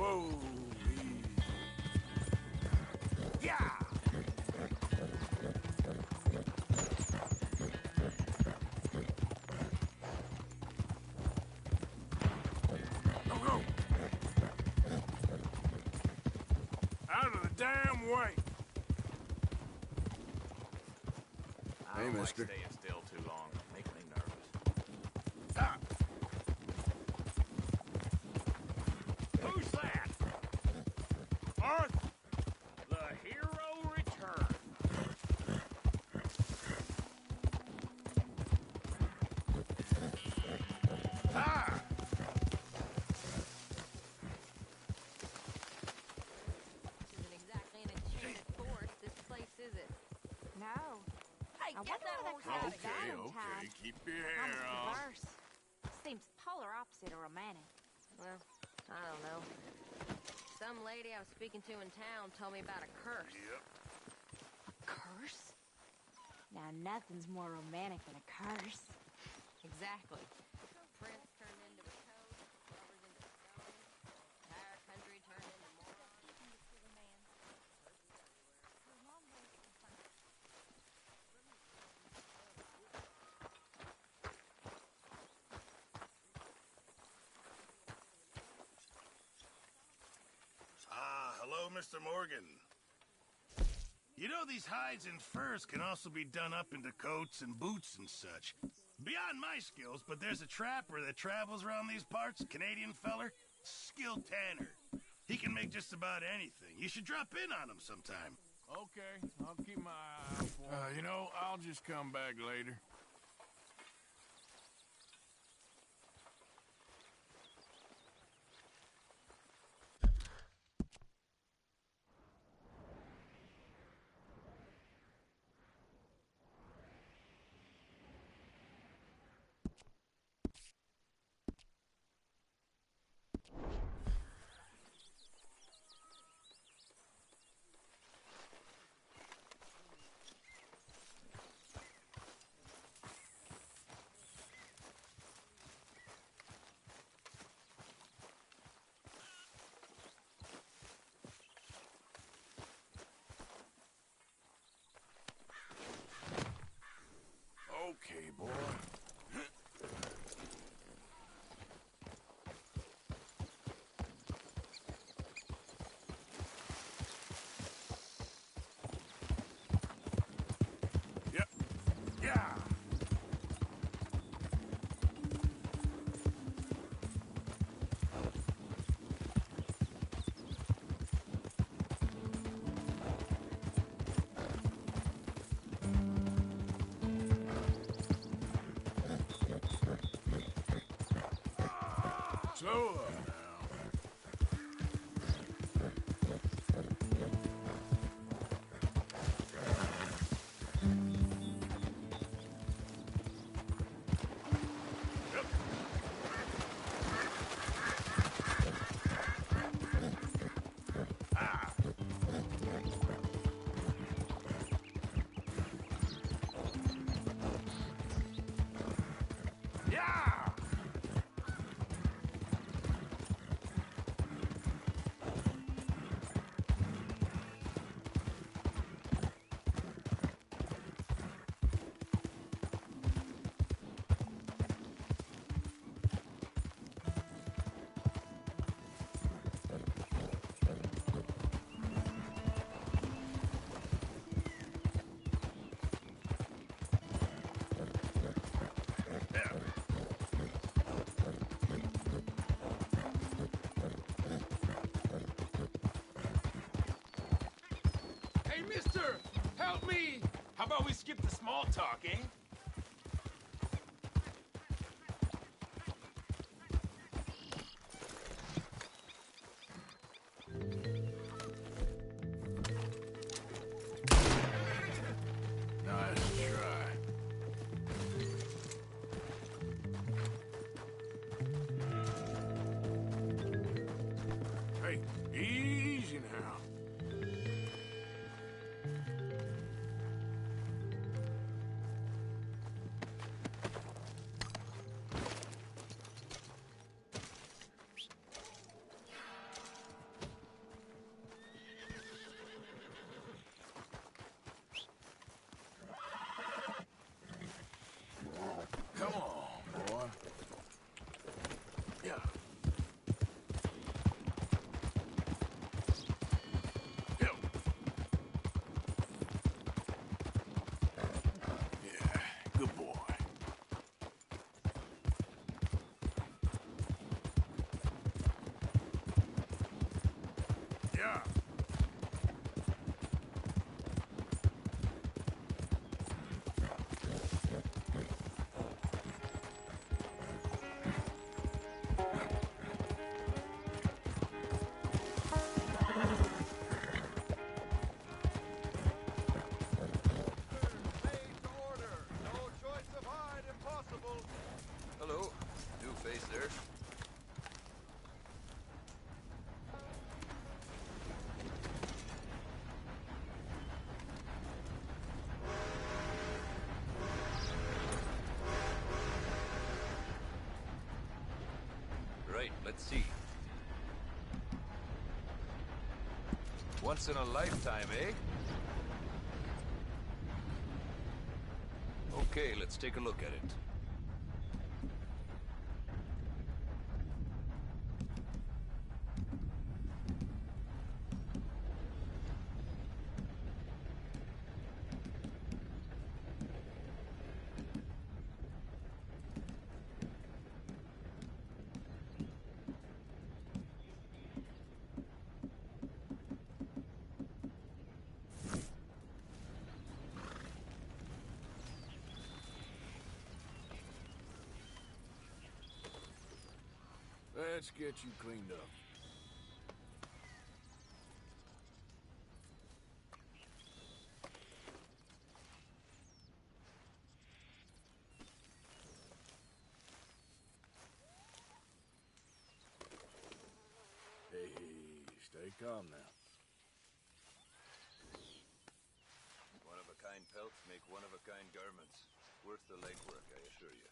Whoa. Yeah. Go, go. Out of the damn way. I don't like staying still too long. Make me nervous. Stop. Who's that? Arthur. The hero returned. Ah! Isn't exactly an enchanted forest, this place, is it? No. Hey, I get wonder that where horse they out got of it. here. Valentine. Keep your hair Almost on. reverse. Seems polar opposite of romantic. Well, I don't know. Some lady I was speaking to in town told me about a curse. Yep. Curse? Now nothing's more romantic than a curse. Exactly. Prince turned into a toad, lovers into stones, entire country turned into morons. Ah, hello, Mr. Morgan. You know, these hides and furs can also be done up into coats and boots and such. Beyond my skills, but there's a trapper that travels around these parts, Canadian feller, skilled tanner. He can make just about anything. You should drop in on him sometime. Okay, I'll keep my eye out for him. You know, I'll just come back later. Okay, boy. Yep. Yeah. Slow up now. Ah. Yeah. Hey, mister! Help me! How about we skip the small talk, eh? Nice try. Hey, easy now. Let's see. Once in a lifetime, eh? Okay, let's take a look at it. Let's get you cleaned up. Hey, stay calm now. One-of-a-kind pelts make one-of-a-kind garments. Worth the legwork, I assure you.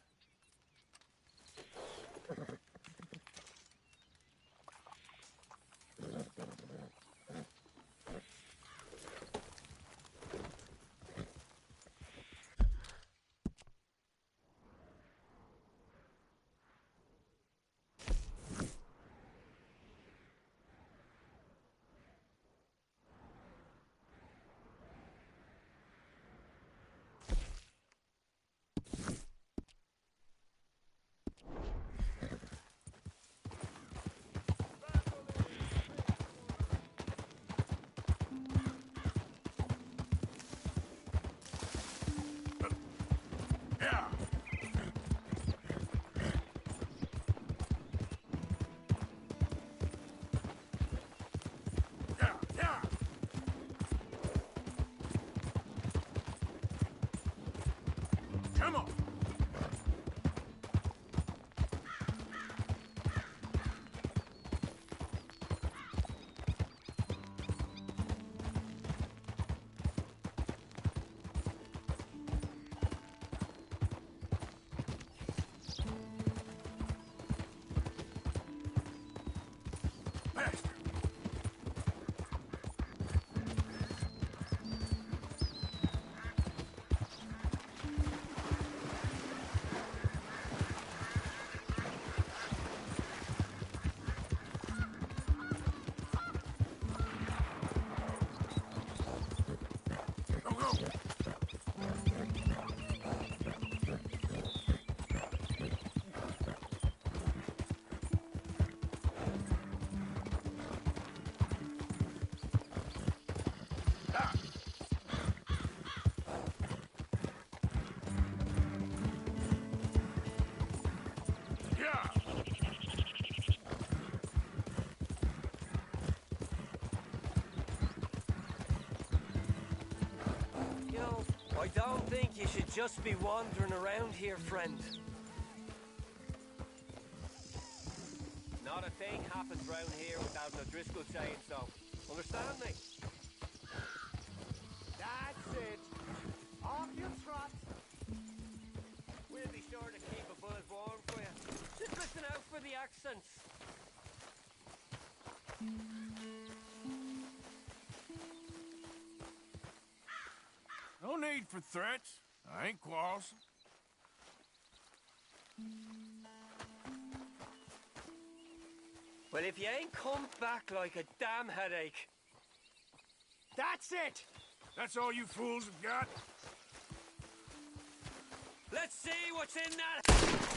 Come on! I don't think you should just be wandering around here, friend. Not a thing happens round here without an O'Driscoll saying so. Understand me? That's it. Off you trot. We'll be sure to keep a buzz warm for you. Just listen out for the accents. No need for threats. I ain't quarrelsome. Well, if you ain't come back like a damn headache. That's it! That's all you fools have got? Let's see what's in that.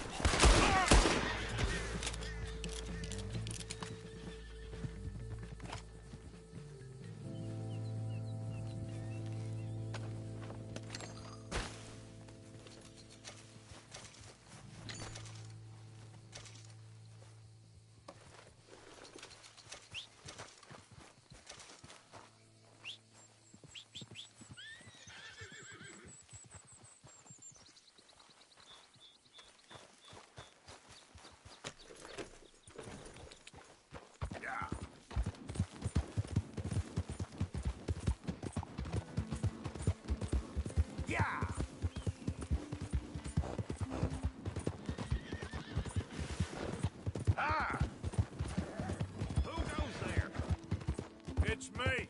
It's me.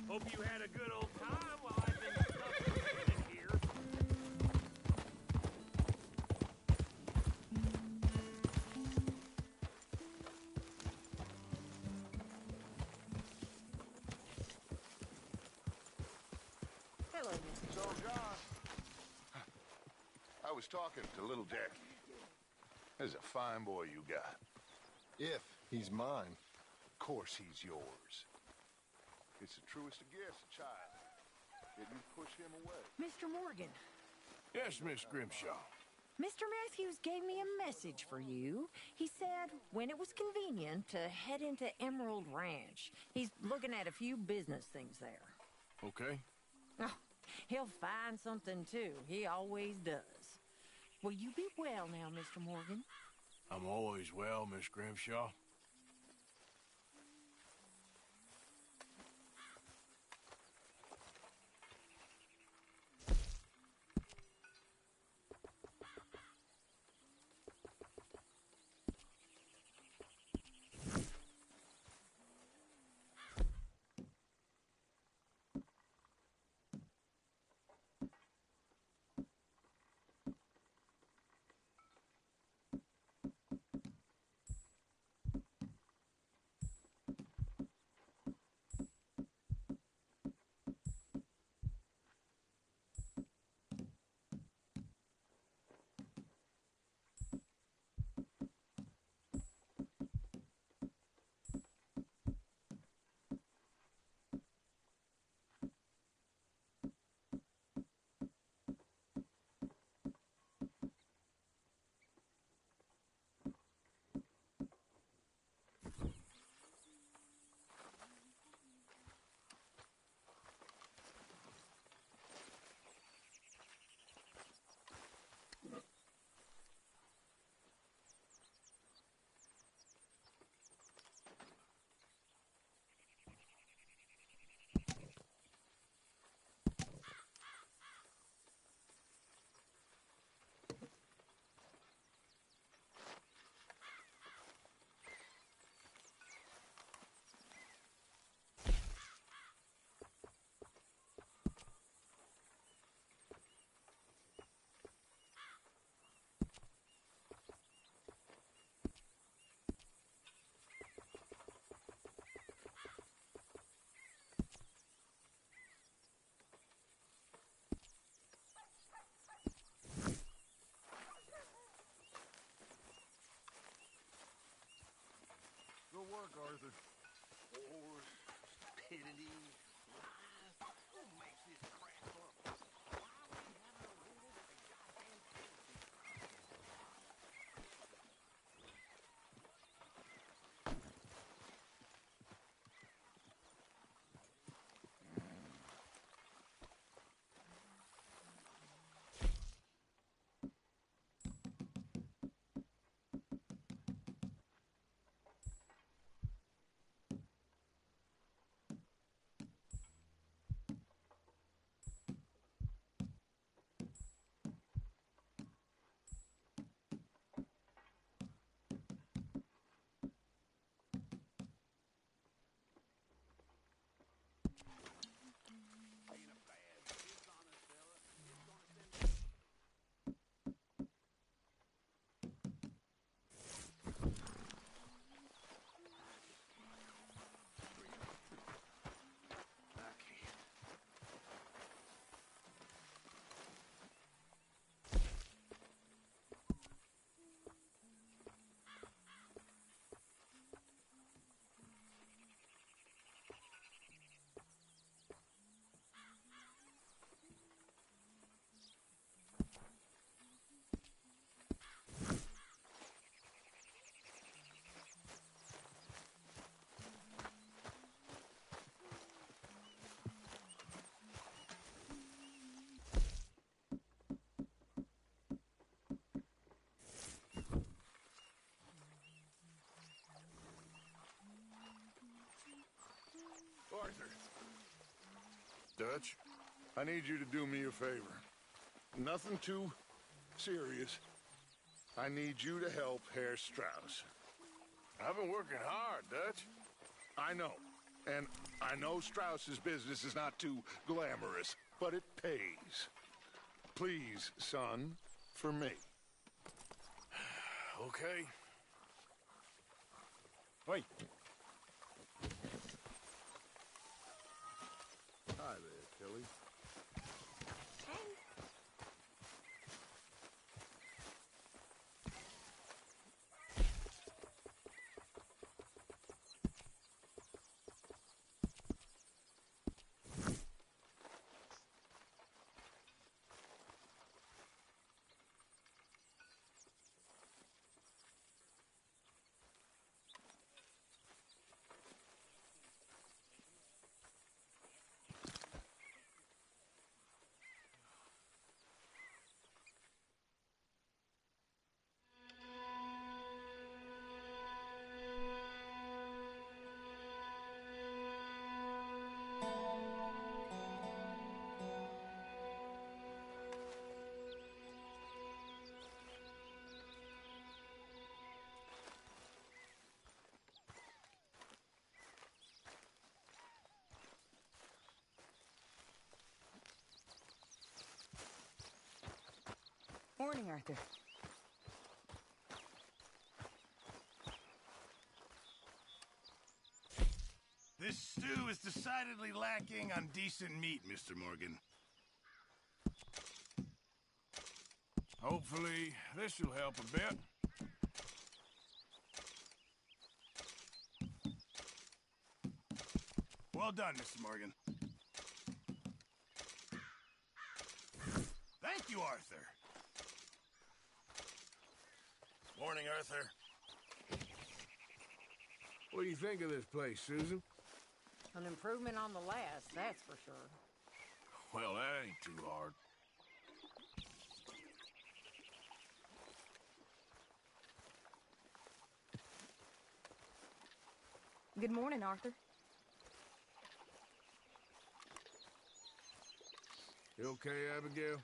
Hope you had a good old time while I've been stuck in here. Hello, Mr. So, John, I was talking to little Jackie. There's a fine boy you got. If he's mine. Of course he's yours. It's the truest of gifts, a child. Yet you push him away. Mr. Morgan, Yes, Miss Grimshaw. Mr. Matthews gave me a message for you. He said when it was convenient to head into Emerald Ranch. He's looking at a few business things there. Okay. Oh, he'll find something, too. He always does. Will you be well now, Mr. Morgan? I'm always well, Miss Grimshaw. Good work, Arthur. Wars, stupidity, lies. Who makes this crap up? Why are we having a war with a goddamn fantasy? Arthur. Dutch, I need you to do me a favor. Nothing too serious. I need you to help Herr Strauss. I've been working hard, Dutch. I know. And I know Strauss's business is not too glamorous, but it pays. Please, son, for me. Okay. Wait. Hi there, Tilly. Morning, Arthur. This stew is decidedly lacking on decent meat, Mr. Morgan. Hopefully, this will help a bit. Well done, Mr. Morgan. Thank you, Arthur. Morning, Arthur. What do you think of this place, Susan? An improvement on the last, that's for sure. Well, that ain't too hard. Good morning, Arthur. You okay, Abigail?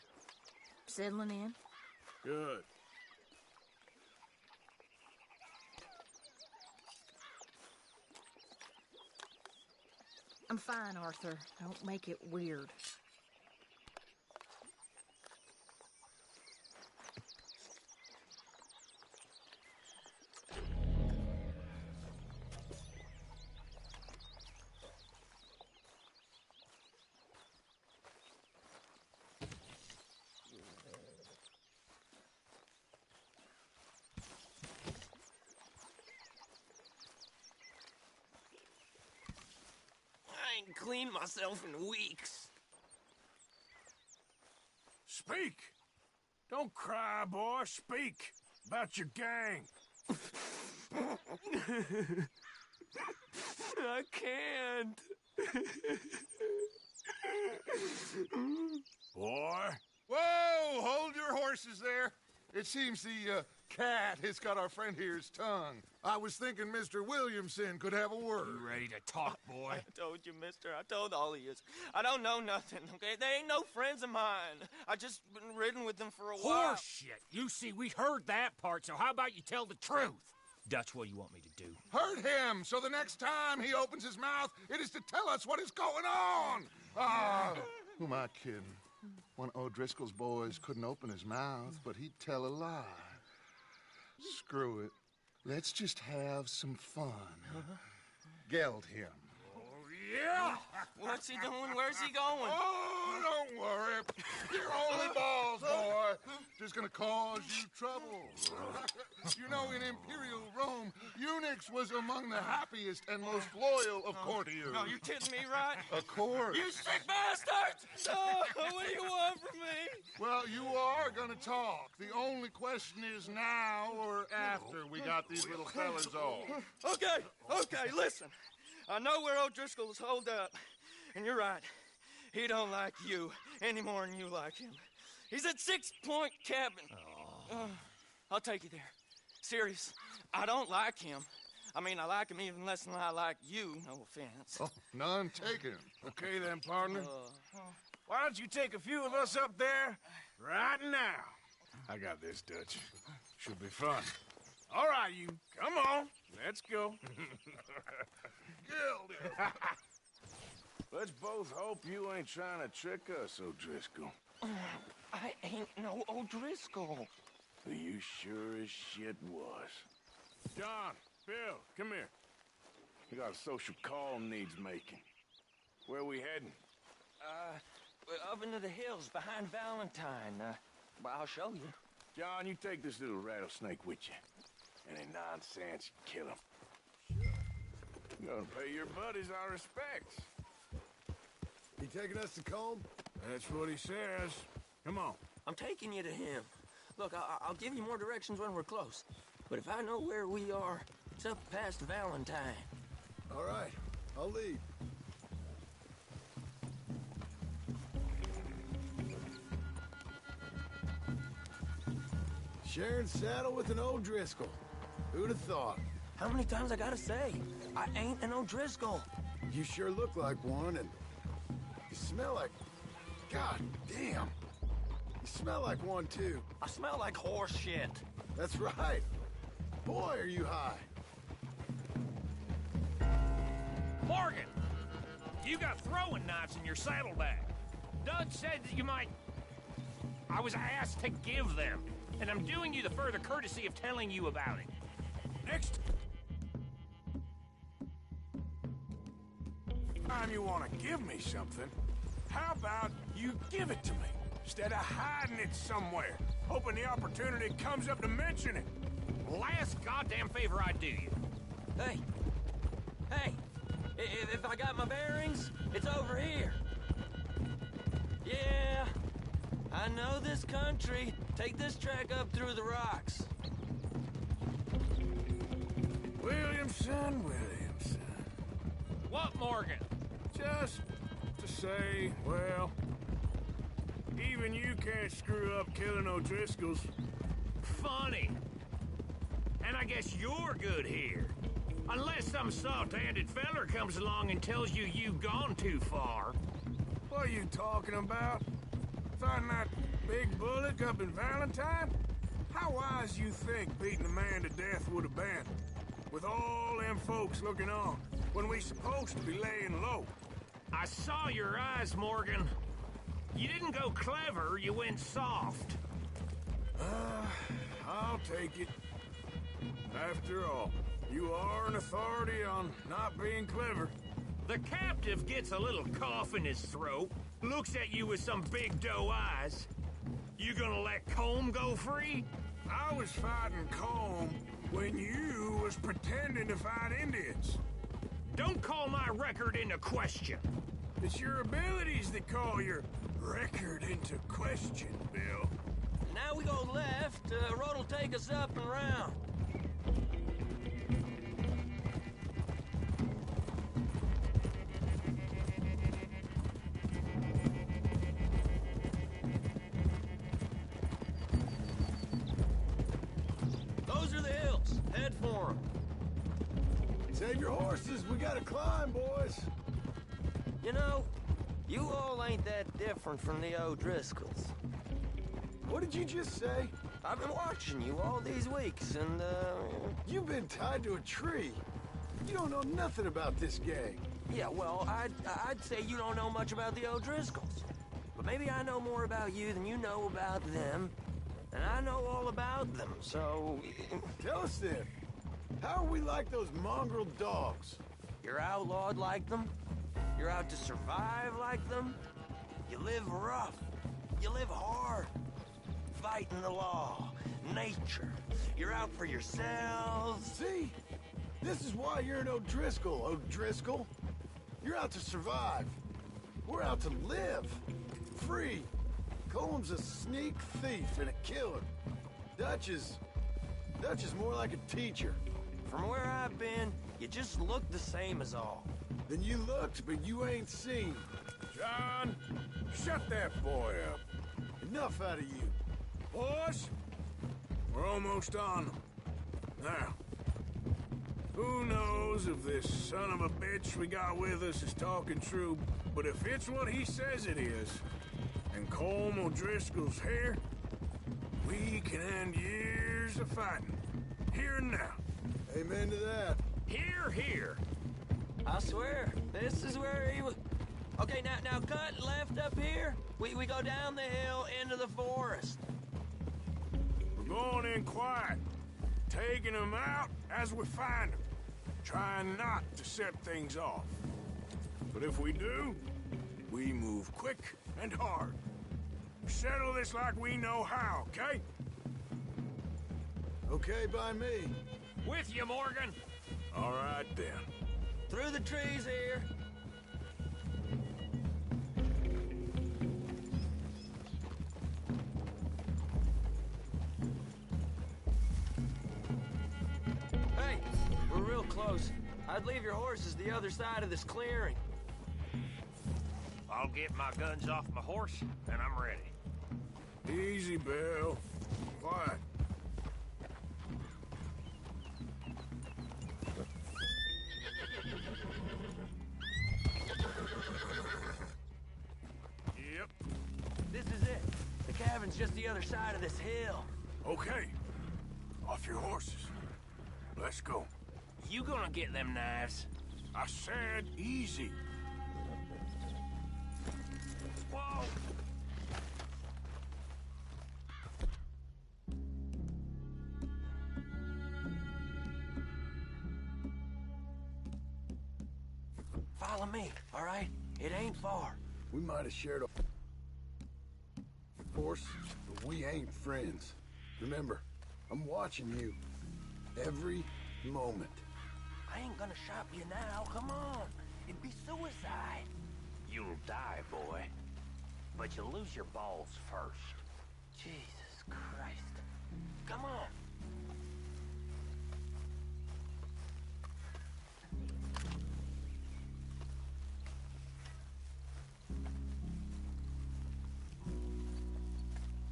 Settling in? Good. I'm fine, Arthur. Don't make it weird. I ain't cleaned myself in weeks. Speak! Don't cry, boy. Speak about your gang. I can't. Boy. Whoa! Hold your horses there. It seems the cat has got our friend here's tongue. I was thinking Mr. Williamson could have a word. You ready to talk, boy? I told you, mister. I told all of you. I don't know nothing, okay? They ain't no friends of mine. I just been ridden with them for a while. Horseshit. You see, we heard that part, so how about you tell the truth? Dutch, what do you want me to do? Hurt him, so the next time he opens his mouth, it is to tell us what is going on. Ah, who am I kidding? One of O'Driscoll's boys couldn't open his mouth, but he'd tell a lie. Screw it. Let's just have some fun. Geld him. Yeah! What's he doing? Where's he going? Oh, don't worry. You're only balls, boy. Just gonna cause you trouble. You know, in Imperial Rome, eunuchs was among the happiest and most loyal of courtiers. No, you kidding me, right? Of course. You sick bastards! Oh, what do you want from me? Well, you are gonna talk. The only question is now or after we got these little fellas off. Okay, listen. I know where O'Driscoll's holed up, and you're right. He don't like you any more than you like him. He's at 6 Point Cabin. I'll take you there. Serious, I don't like him. I mean, I like him even less than I like you, no offense. Oh, none taken. Okay then, partner. Why don't you take a few of us up there right now? I got this, Dutch. Should be fun. All right, you. Come on. Let's go. killed him. Let's both hope you ain't trying to trick us, O'Driscoll. I ain't no O'Driscoll. You sure as shit was. John, Bill, come here. We got a social call needs making. Where we heading? Up into the hills behind Valentine. Well, I'll show you. John, you take this little rattlesnake with you. Any nonsense, kill him. You're gonna pay your buddies our respects. He taking us to Combe? That's what he says. Come on. I'm taking you to him. Look, I'll give you more directions when we're close. But if I know where we are, it's up past Valentine. All right, I'll lead. Sharing saddle with an O'Driscoll. Who'd have thought? How many times I gotta say? I ain't an O'Driscoll. You sure look like one, and you smell like... God damn. You smell like one, too. I smell like horse shit. That's right. Boy, are you high. Morgan! You got throwing knives in your saddlebag. Dud said that you might... I was asked to give them, and I'm doing you the further courtesy of telling you about it. Next time you want to give me something, how about you give it to me, instead of hiding it somewhere, hoping the opportunity comes up to mention it? Last goddamn favor I do you. Hey! Hey! If I got my bearings, it's over here. Yeah, I know this country. Take this track up through the rocks. Williamson. What, Morgan? Just to say, well, even you can't screw up killing O'Driscolls. Funny. And I guess you're good here. Unless some soft-handed feller comes along and tells you you've gone too far. What are you talking about? Fighting that big bullock up in Valentine? How wise you think beating a man to death would have been? With all them folks looking on, when we supposed to be laying low. I saw your eyes, Morgan. You didn't go clever, you went soft. I'll take it. After all, you are an authority on not being clever. The captive gets a little cough in his throat, looks at you with some big doe eyes. You gonna let Combe go free? I was fighting Combe when you was pretending to fight Indians. Don't call my record into question. It's your abilities that call your record into question, Bill. Now we go left. Road'll take us up and round. Those are the hills. Head for them. Save your horses. We gotta climb, boys. You know, you all ain't that different from the O'Driscolls. What did you just say? I've been watching you all these weeks, and, You've been tied to a tree. You don't know nothing about this gang. Yeah, well, I'd say you don't know much about the O'Driscolls. But maybe I know more about you than you know about them. And I know all about them, so... Tell us then. How are we like those mongrel dogs? You're outlawed like them. You're out to survive like them. You live rough. You live hard. Fighting the law. Nature. You're out for yourselves. See? This is why you're an O'Driscoll, O'Driscoll. You're out to survive. We're out to live. Free. Combs a sneak thief and a killer. Dutch is more like a teacher. From where I've been, you just look the same as all. Then you looked, but you ain't seen. John, shut that boy up. Enough out of you. Boys, we're almost on them. Now, who knows if this son of a bitch we got with us is talking true, but if it's what he says it is, and Colm O'Driscoll's here, we can end years of fighting. Here and now. Amen to that. Here, here. I swear, this is where he was. Okay, now cut left up here. We go down the hill into the forest. We're going in quiet, taking them out as we find them, trying not to set things off. But if we do, we move quick and hard. Settle this like we know how, okay? Okay by me. With you, Morgan. All right, then. Through the trees here. Hey, we're real close. I'd leave your horses the other side of this clearing. I'll get my guns off my horse, and I'm ready. Easy, Bill. Quiet. Yep. This is it. The cabin's just the other side of this hill. Okay. Off your horses. Let's go. You gonna get them knives? I said easy. Whoa! Follow me, all right? It ain't far. We might have shared a force, but we ain't friends. Remember, I'm watching you. Every moment. I ain't gonna shop you now, come on. It'd be suicide. You'll die, boy. But you'll lose your balls first. Jesus Christ. Come on.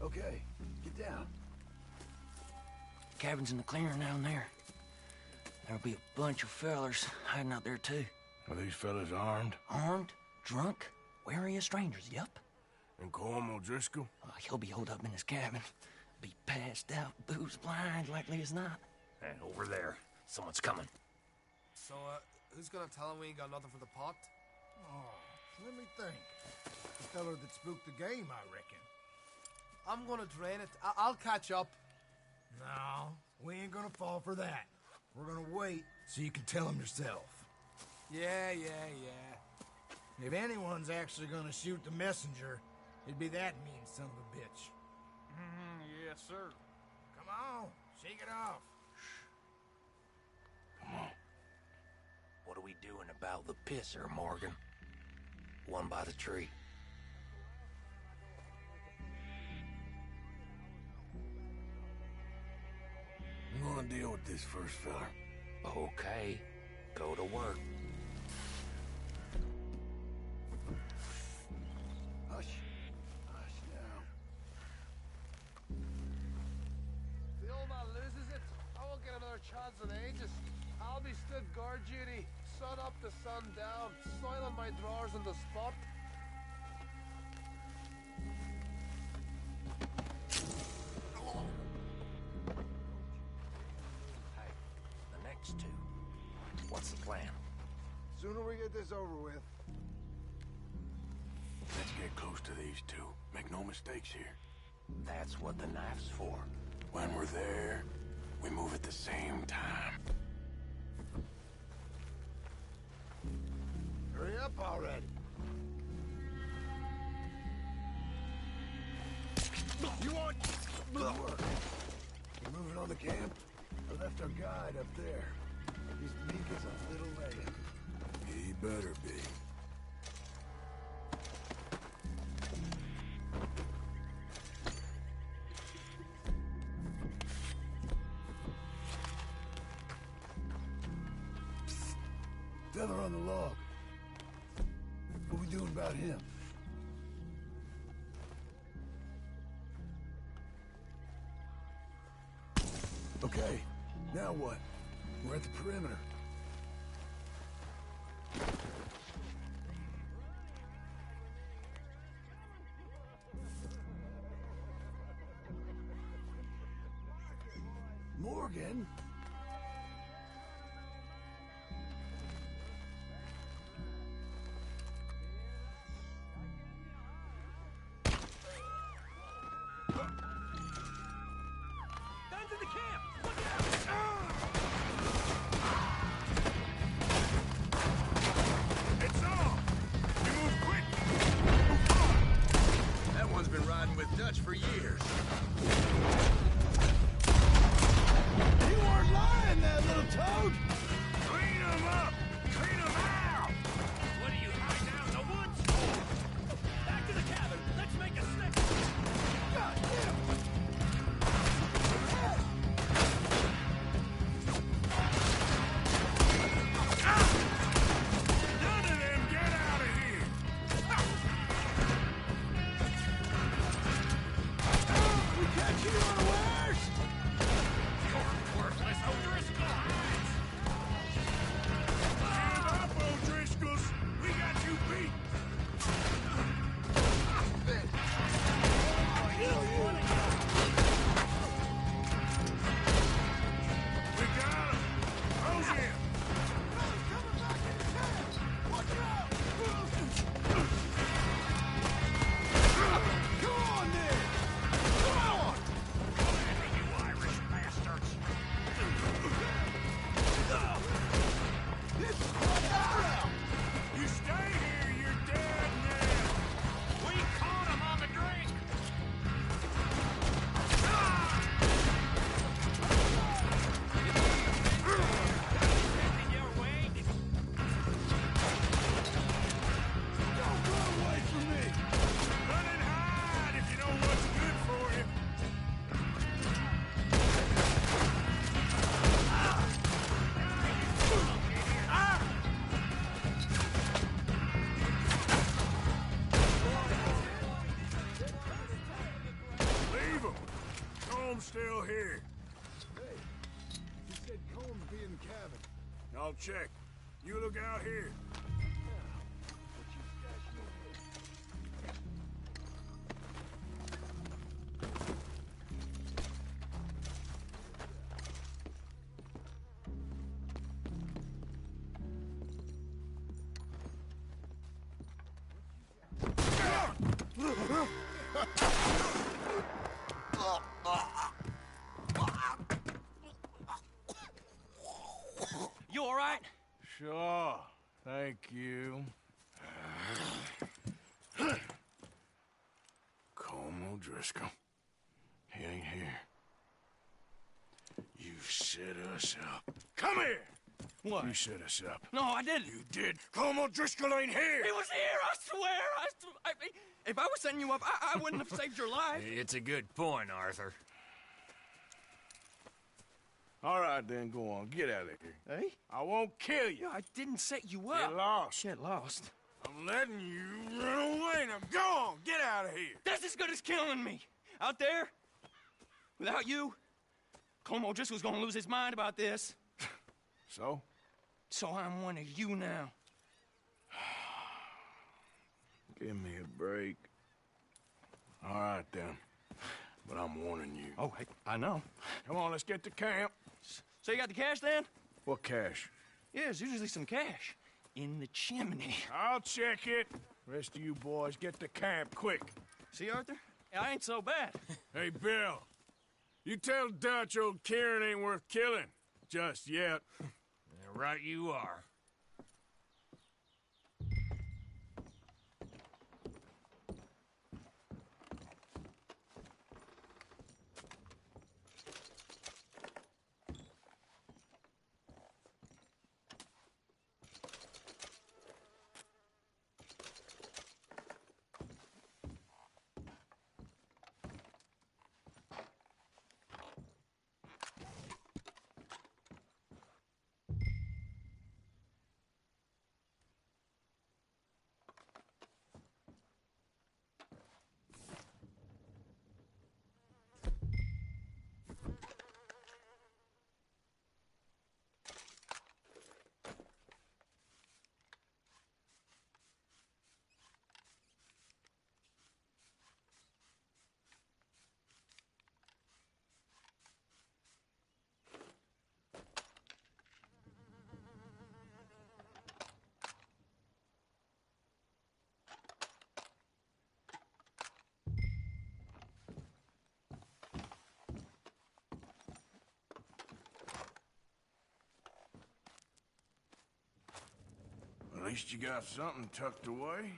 Okay, get down. Cabin's in the clearing down there. There'll be a bunch of fellers hiding out there, too. Are these fellas armed? Armed? Drunk? Wary of strangers, yup. And Colm O'Driscoll? He'll be holed up in his cabin. Be passed out, booze blind, likely as not. And over there, someone's coming. So, who's gonna tell him we ain't got nothing for the pot? Oh, let me think. The feller that spooked the game, I reckon. I'm gonna drain it. I'll catch up. No, we ain't gonna fall for that. We're gonna wait so you can tell him yourself. Yeah. If anyone's actually gonna shoot the messenger, it'd be that mean son of a bitch. Yes, sir. Come on, shake it off. Come on. What are we doing about the pisser, Morgan? One by the tree. I'm gonna deal with this first fella. Okay, go to work. Hush. Hush now. The old man loses it. I won't get another chance in ages. I'll be stood guard duty, sun up to sun down, soiling my drawers on the spot. The next two. What's the plan? Sooner we get this over with. Let's get close to these two. Make no mistakes here. That's what the knife's for. When we're there, we move at the same time. Hurry up already. You want good work? We're moving on the camp. I left our guide up there. He's meek as a little lamb. He better be. Feather on the log. What we doing about him? Okay, now what? We're at the perimeter. Morgan? to the camp! Look out! It's on! You move quick! That one's been riding with Dutch for years. You weren't lying there, little toad! Clean them up! Clean them out! What are you, hiding out in the woods? Back to the cabin! Let's make a snack! God damn! None of them get out of here! We catch you unawares! You're worthless O'Driscoll hides! Give up, O'Driscolls! We got you beat! We got him! Close in! Come on, then! Come on! You Irish bastards! This is quite out! You stay here, you're dead man! We caught him on the drink! Taking your wake? Don't run away from me! Run and hide if you know what's good for you! Leave him! Comb's still here. Hey, you said Combs be in the cabin. I'll check. You look out here. You all right? Sure. Thank you. Colm O'Driscoll. He ain't here. You set us up. Come here! What? You set us up. No, I didn't. You did. Colm O'Driscoll ain't here! He was here, I swear! If I was setting you up, I wouldn't have saved your life. It's a good point, Arthur. All right, then, go on. Get out of here. Hey? I won't kill you. I didn't set you up. Get lost. Get lost. I'm letting you run away. Now go on. Get out of here. That's as good as killing me. Out there, without you, Colm O'Driscoll's gonna lose his mind about this. So? So I'm one of you now. Give me a break. All right, then. But I'm warning you. Oh, I know. Come on, let's get to camp. So you got the cash then? What cash? Yeah, there's usually some cash. In the chimney. I'll check it. Rest of you boys, get to camp, quick. See, Arthur? I ain't so bad. Hey, Bill. You tell Dutch old Kieran ain't worth killing. Just yet. Right you are. least you got something tucked away.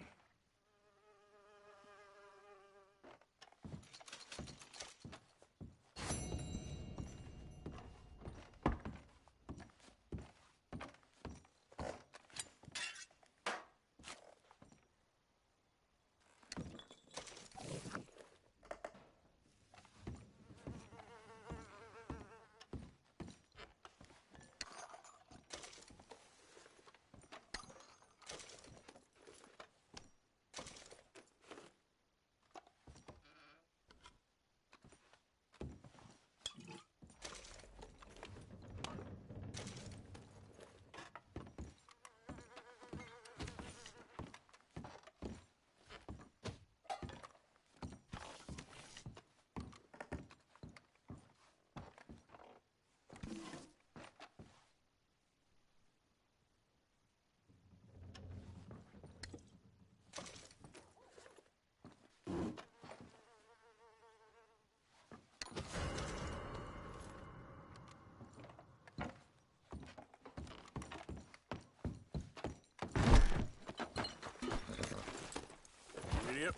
Idiot.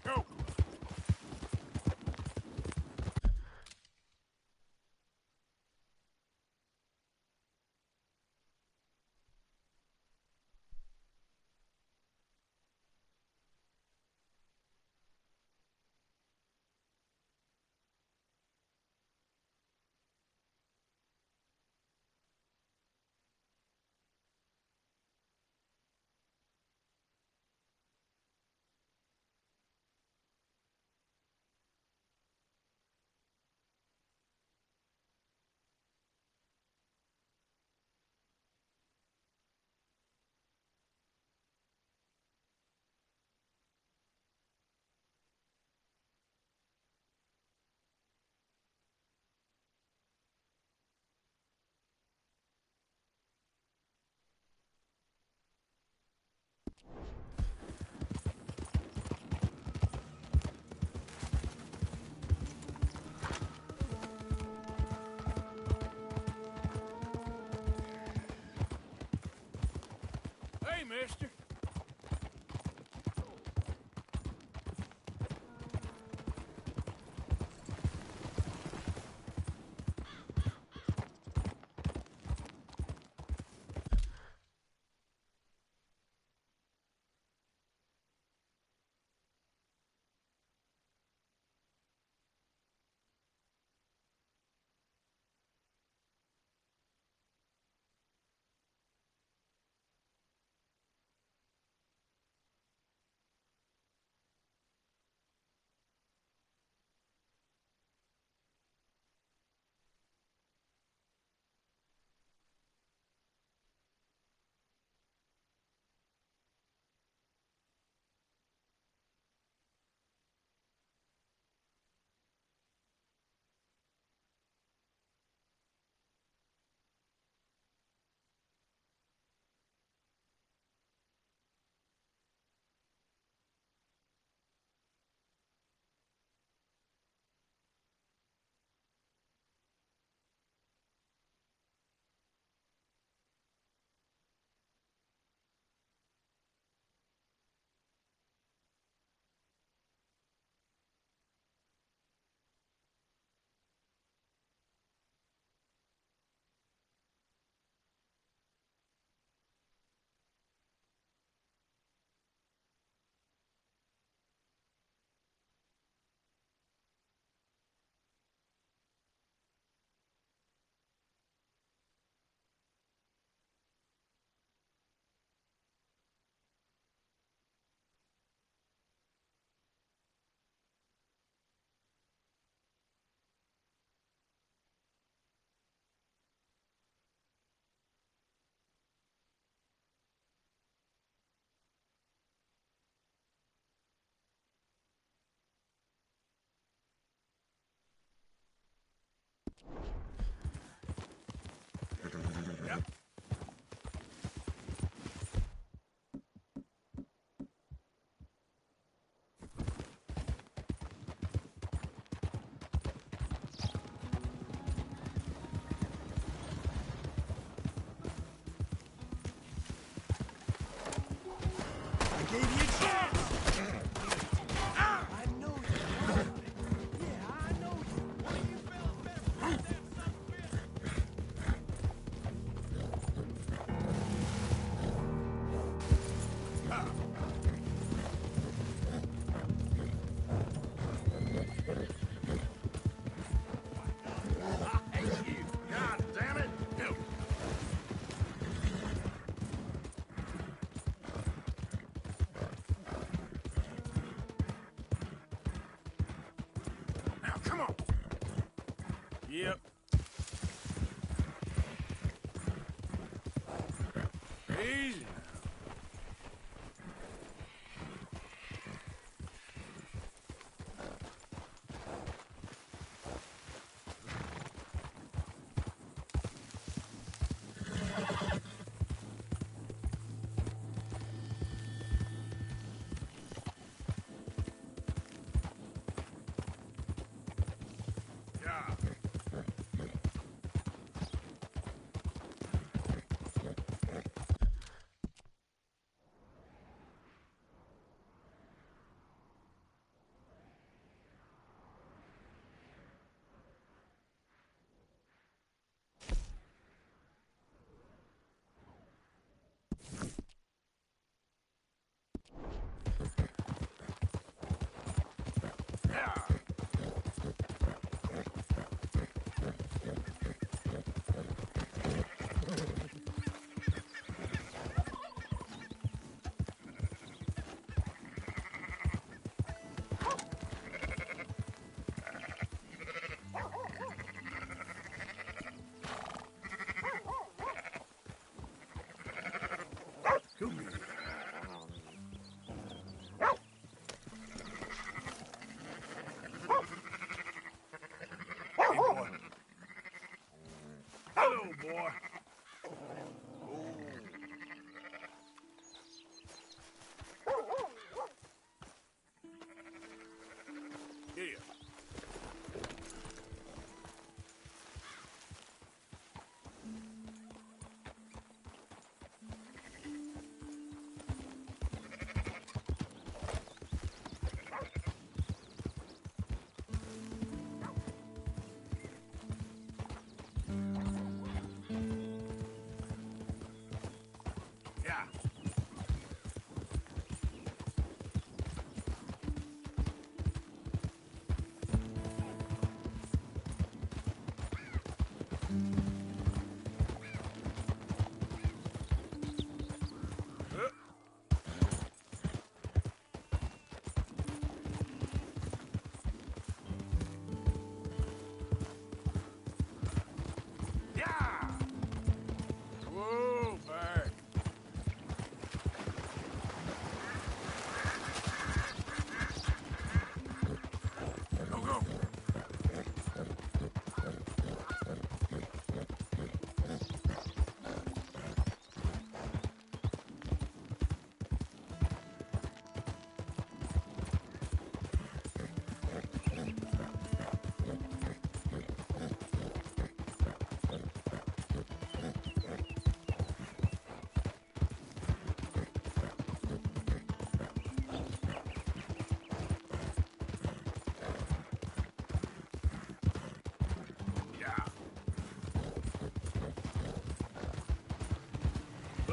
Go!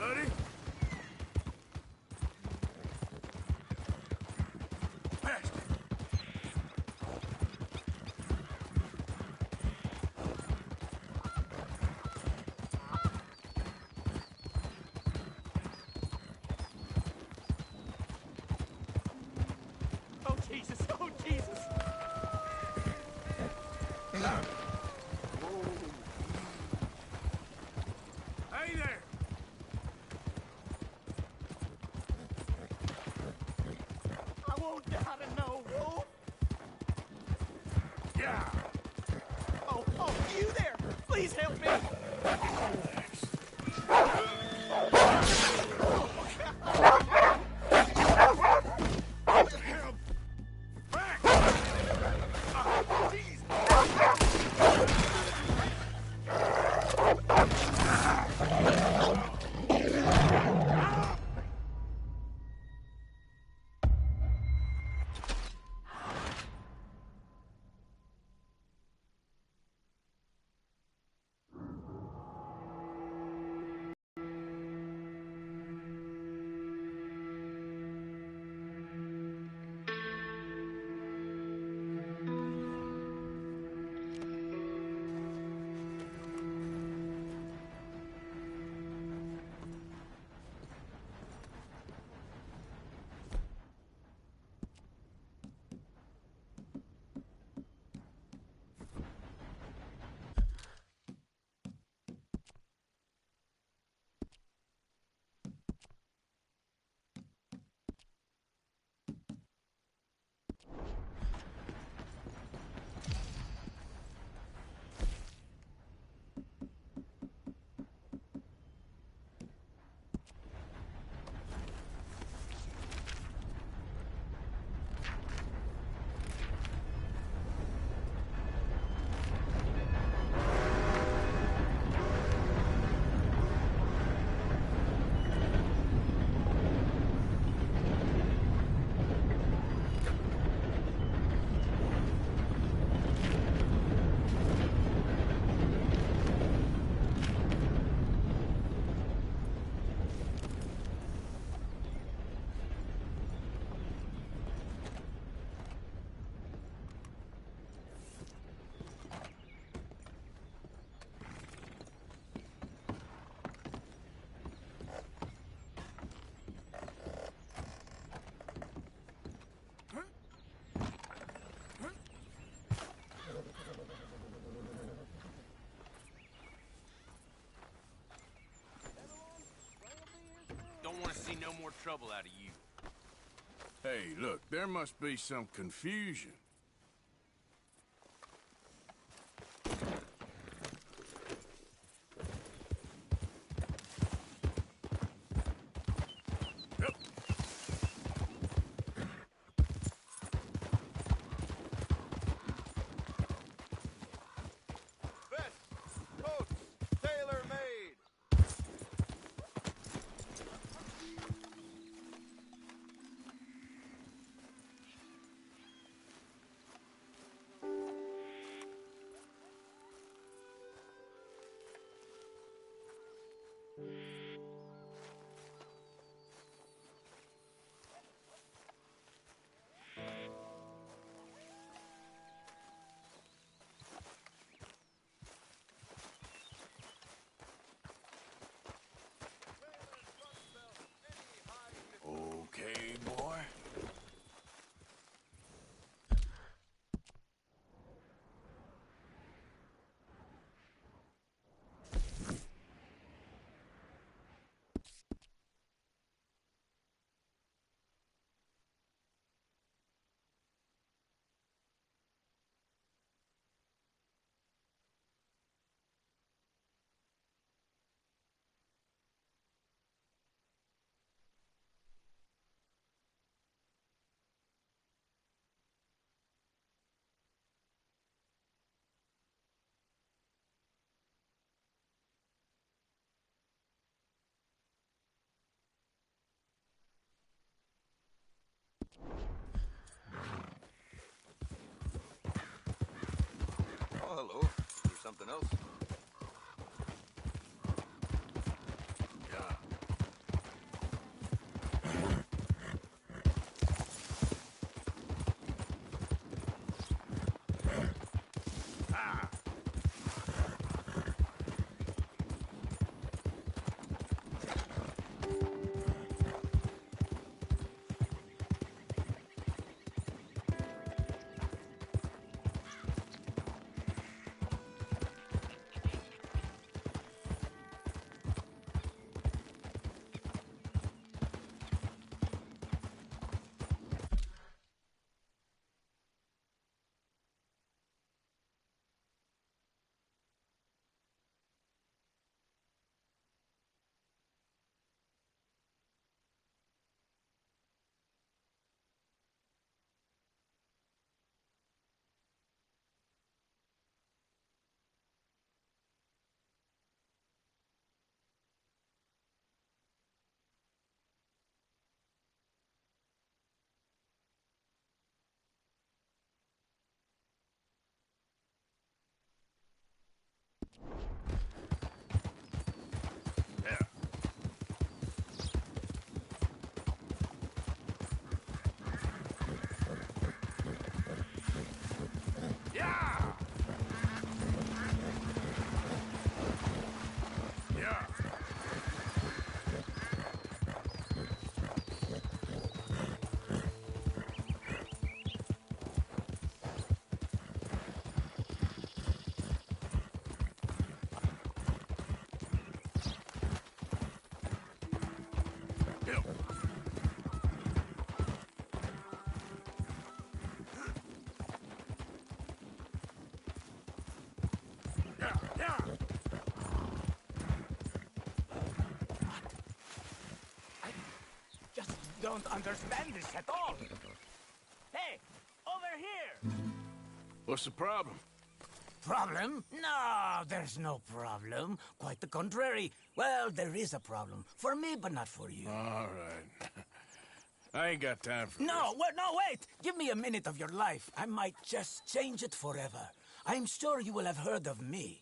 buddy. Past it. Oh, Jesus. Oh, Jesus. Hey there! I won't die to know, Wolf. Yeah! Oh, you there. Please help me. Don't want to see no more trouble out of you. Hey, look, there must be some confusion. Okay, boy. Oh, hello. Is there something else? Yeah. don't understand this at all. Hey, over here! What's the problem? Problem? No, there's no problem. Quite the contrary. Well, there is a problem. For me, but not for you. All right. I ain't got time for No, wait! Give me a minute of your life. I might just change it forever. I'm sure you will have heard of me.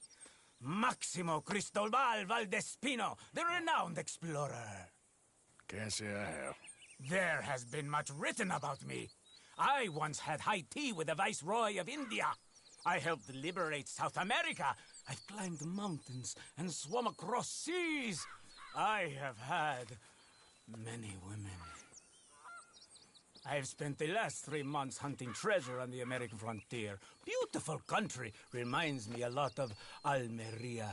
Maximo Cristobal Valdespino, the renowned explorer. Can't say I have. There has been much written about me. I once had high tea with the Viceroy of India. I helped liberate South America. I've climbed mountains and swum across seas. I have had many women. I've spent the last 3 months hunting treasure on the American frontier. Beautiful country. Reminds me a lot of Almeria.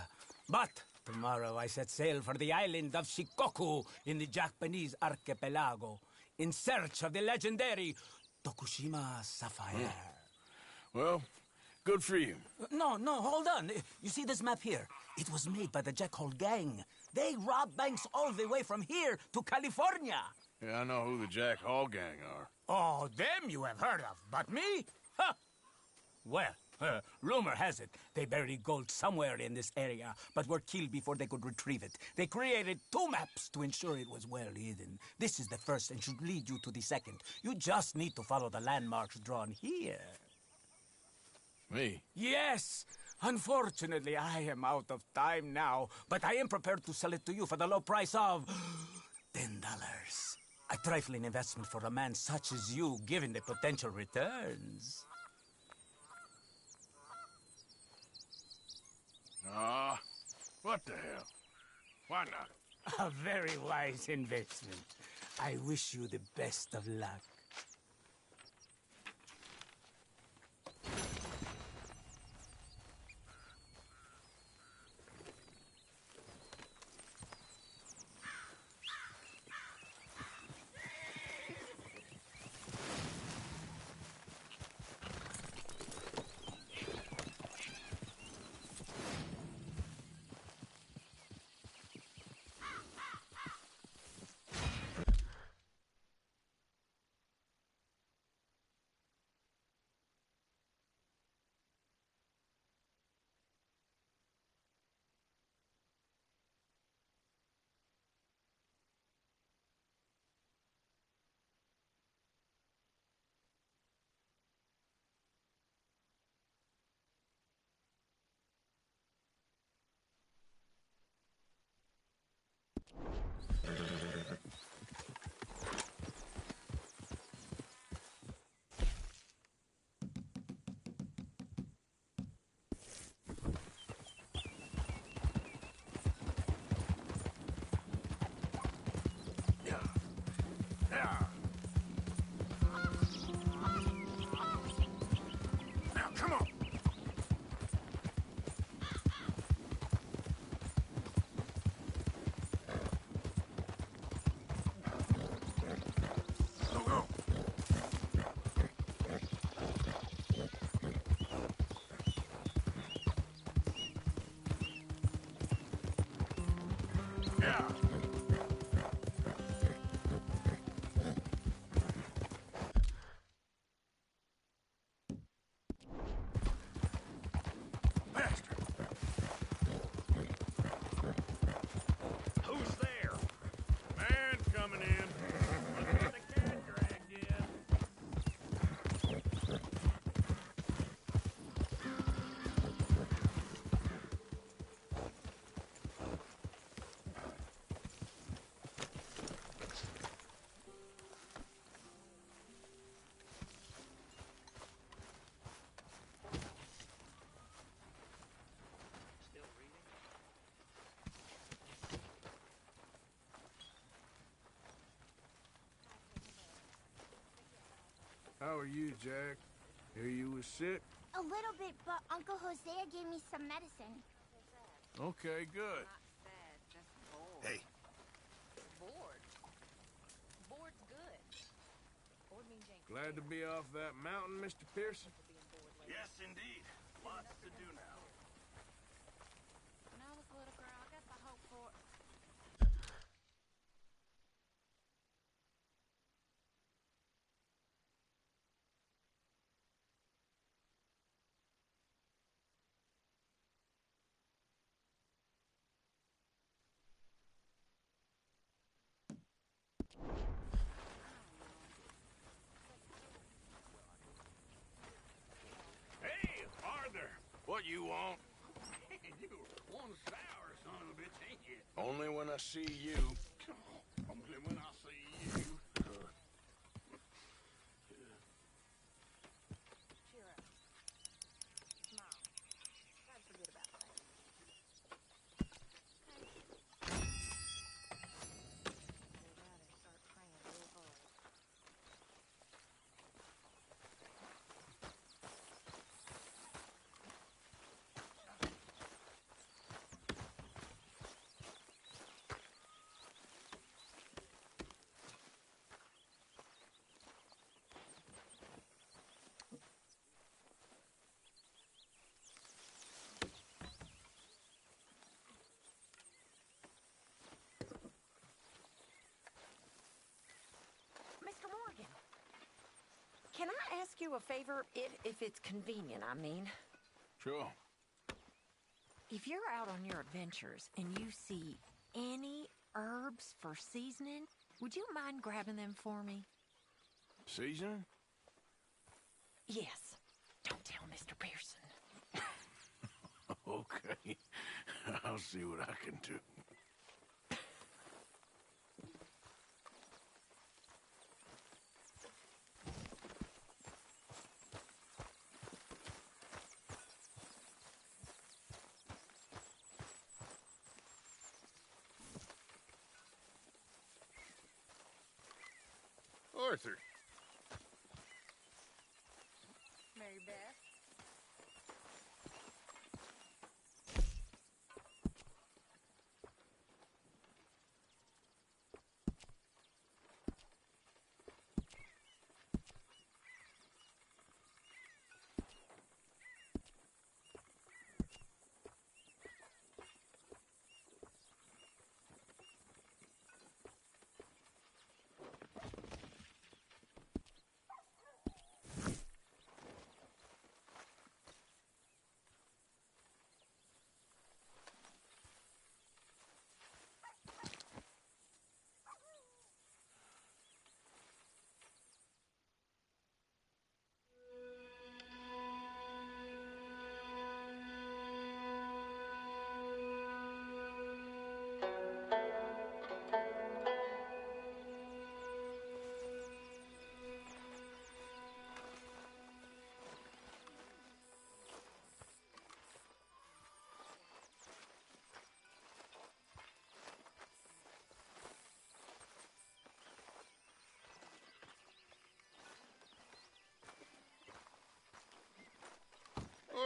But tomorrow I set sail for the island of Shikoku in the Japanese archipelago in search of the legendary Tokushima sapphire. Well, good for you. No, hold on. You see this map here? It was made by the Jackhole Gang. They rob banks all the way from here to California. Yeah, I know who the Jack Hall gang are. Oh, them you have heard of, but me? Huh. Well, rumor has it they buried gold somewhere in this area, but were killed before they could retrieve it. They created 2 maps to ensure it was well hidden. This is the first and should lead you to the second. You just need to follow the landmarks drawn here. Me? Yes! Unfortunately, I am out of time now, but I am prepared to sell it to you for the low price of $10. A trifling investment for a man such as you, given the potential returns. What the hell? Why not? A very wise investment. I wish you the best of luck. Who's there? Man coming in. The cat dragged in. How are you, Jack? Hear you was sick? A little bit, but Uncle Hosea gave me some medicine. Okay, good. Hey. Bored. Bored's good. Bored means you ain't Glad to be off that mountain, Mr. Pearson? Yes, indeed. Lots to do now. When I was a little girl, I guess I hoped for... Hey, Arthur. What you want? You one sour son of a bitch, ain't you? Only when I see you. Only when I see you. Cheer up. Smile. Try to forget about that. Go down and start praying real hard. Mr. Morgan, can I ask you a favor, if it's convenient, I mean? Sure. If you're out on your adventures and you see any herbs for seasoning, would you mind grabbing them for me? Seasoning? Yes. Don't tell Mr. Pearson. Okay. I'll see what I can do. Arthur. Mary Beth?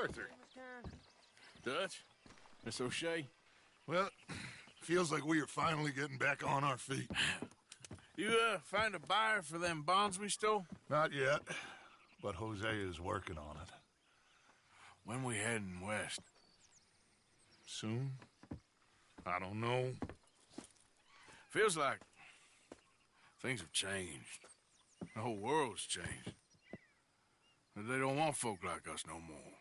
Arthur. Dutch? Miss O'Shea? Well, feels like we are finally getting back on our feet. You, find a buyer for them bonds we stole? Not yet, but Hosea is working on it. When we heading west? Soon? I don't know. Feels like things have changed. The whole world's changed. They don't want folk like us no more.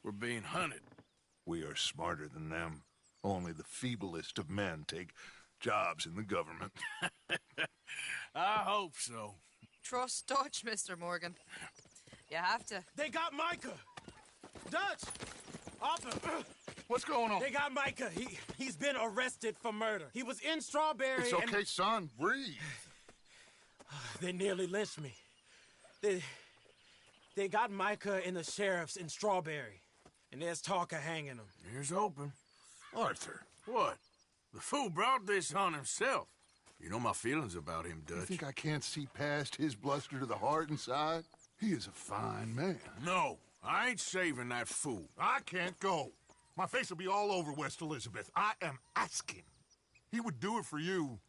We're being hunted. We are smarter than them. Only the feeblest of men take jobs in the government. I hope so. Trust Dutch, Mr. Morgan. You have to. They got Micah! Dutch! Arthur! What's going on? They got Micah. He's been arrested for murder. He was in Strawberry. It's okay, son. Breathe. They nearly lynched me. They got Micah and the sheriffs in Strawberry. And there's talk of hanging him. Here's hoping. Arthur. What? The fool brought this on himself. You know my feelings about him, Dutch. You think I can't see past his bluster to the heart inside? He is a fine man. No, I ain't saving that fool. I can't go. My face will be all over West Elizabeth. I am asking. He would do it for you.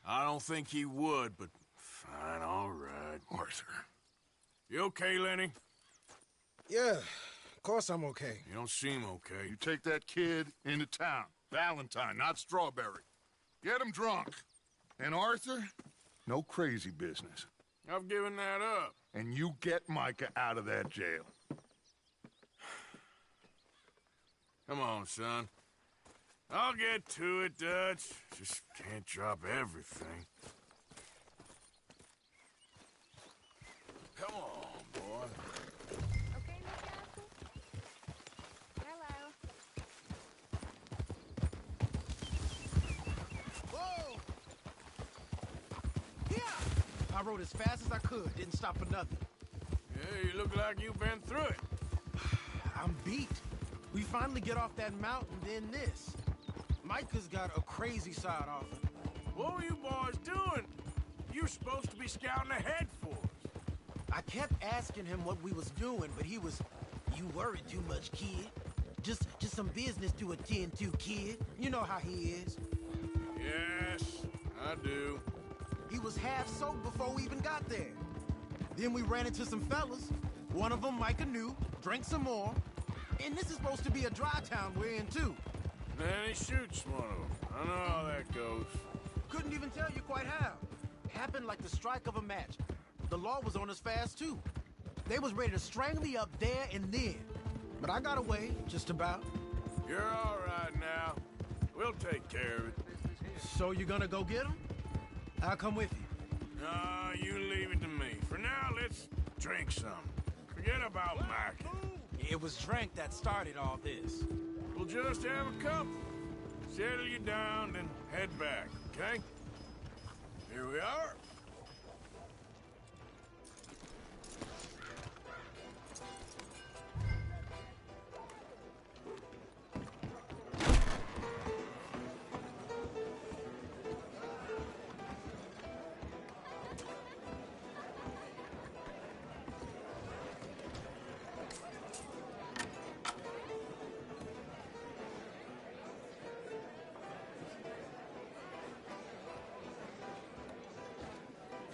I don't think he would, but fine, all right. Arthur. You okay, Lenny? Yeah, of course I'm okay. You don't seem okay. You take that kid into town. Valentine, not Strawberry. Get him drunk. And Arthur, no crazy business. I've given that up. And you get Micah out of that jail. Come on, son. I'll get to it, Dutch. Just can't drop everything. Come on, boy. Okay, Miss Castle? Hello. Whoa! Yeah! I rode as fast as I could, didn't stop for nothing. Yeah, you look like you've been through it. I'm beat. We finally get off that mountain, then this. Micah's got a crazy side offer. What were you boys doing? You're supposed to be scouting ahead for us. I kept asking him what we was doing, but he was, "You worry too much, kid. Just some business to attend to, kid. You know how he is." Yes, I do. He was half soaked before we even got there. Then we ran into some fellas. One of them Micah knew, drank some more. And this is supposed to be a dry town we're in, too. Then he shoots one of them. I know how that goes. Couldn't even tell you quite how. Happened like the strike of a match. The law was on us fast, too. They was ready to strangle me up there and then. But I got away, just about. You're all right now. We'll take care of it. So you gonna go get him? I'll come with you. No, you leave it to me. For now, let's drink some. Forget about Mac. It was drink that started all this. We'll just have a couple. Settle you down, then head back, okay? Here we are.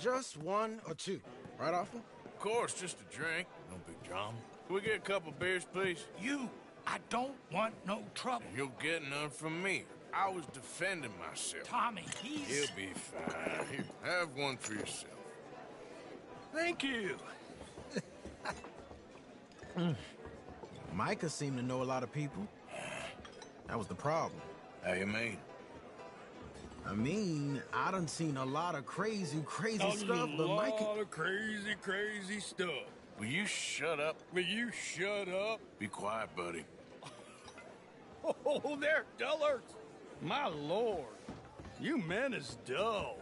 Just one or two, right, Arthur? Of course, just a drink. No big drama. Can we get a couple beers, please? I don't want no trouble. You'll get none from me. I was defending myself. Tommy, he's... He'll be fine. Here, have one for yourself. Thank you. Micah seemed to know a lot of people. That was the problem. How you mean? I mean, I done seen a lot of crazy stuff, but Micah... A lot of crazy stuff. Will you shut up? Will you shut up? Be got, buddy. Oh, they're dullards. My lord. You men is dull.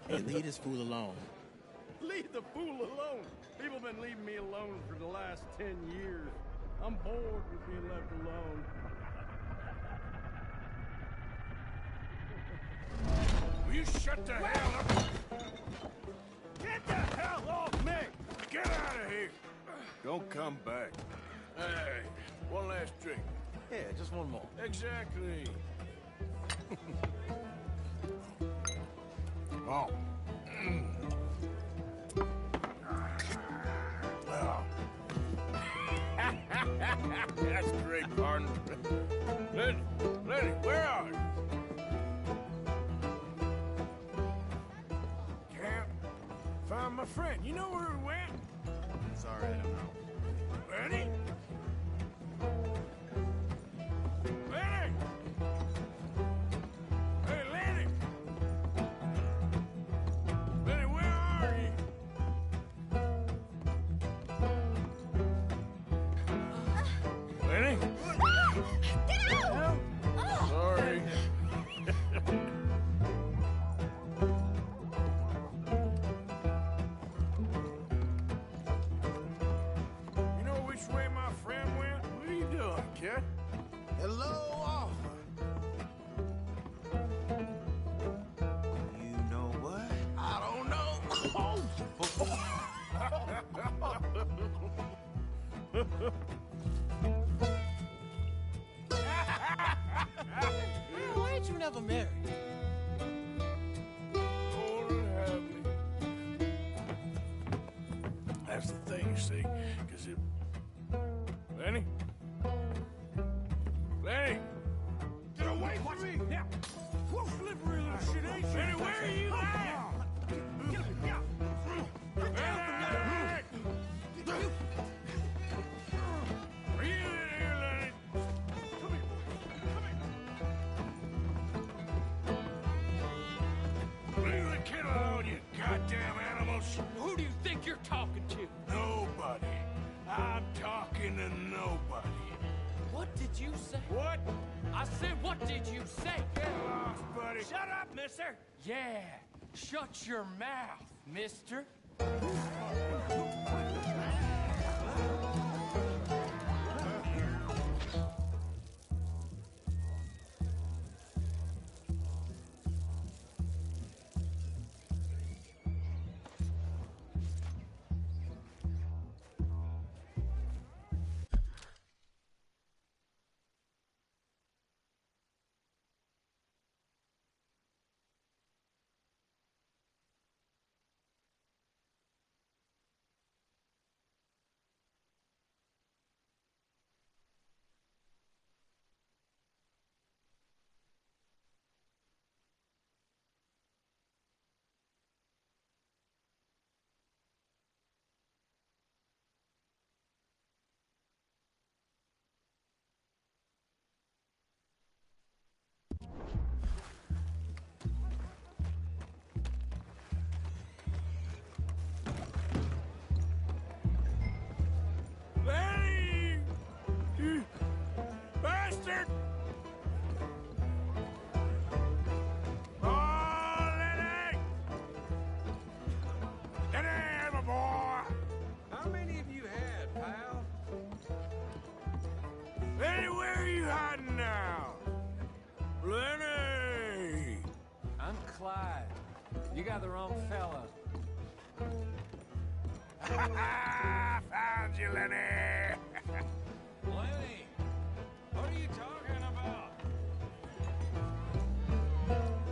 Hey, leave this fool alone. Leave the fool alone. People been leaving me alone for the last 10 years. I'm bored with being left alone. Will you shut the hell up? Get the hell off me! Get out of here! Don't come back. Hey, one last drink. Yeah, just one more. Exactly. Oh. Well. That's great, partner. Lenny, where are you? Can't find my friend. You know where he went? Sorry, I don't know. Lenny? Lenny! Hey, Lenny! Lenny, where are you? Lenny? Get out! Sorry. You know which way my friend went? What are you doing, kid? Hello, Arthur. You know what? I don't know. Why ain't you never married? That's the thing, you see, because it... Lenny? Lenny! Get away from me! Now! Whoa, slippery little shit, ain't you? Lenny, where are you at? Get him, yeah! Lenny! Are you in here, Lenny? think you're talking to? Nobody. I'm talking to nobody. What did you say? What? I said, what did you say? Get lost, buddy. Shut up, mister. Yeah, shut your mouth, mister. Lenny! You bastard! Oh, Lenny! Lenny, my boy! How many of you had, pal? Lenny, where are you hiding now? Lenny! I'm Clyde. You got the wrong fella. Found you, Lenny! Lenny, what are you talking about?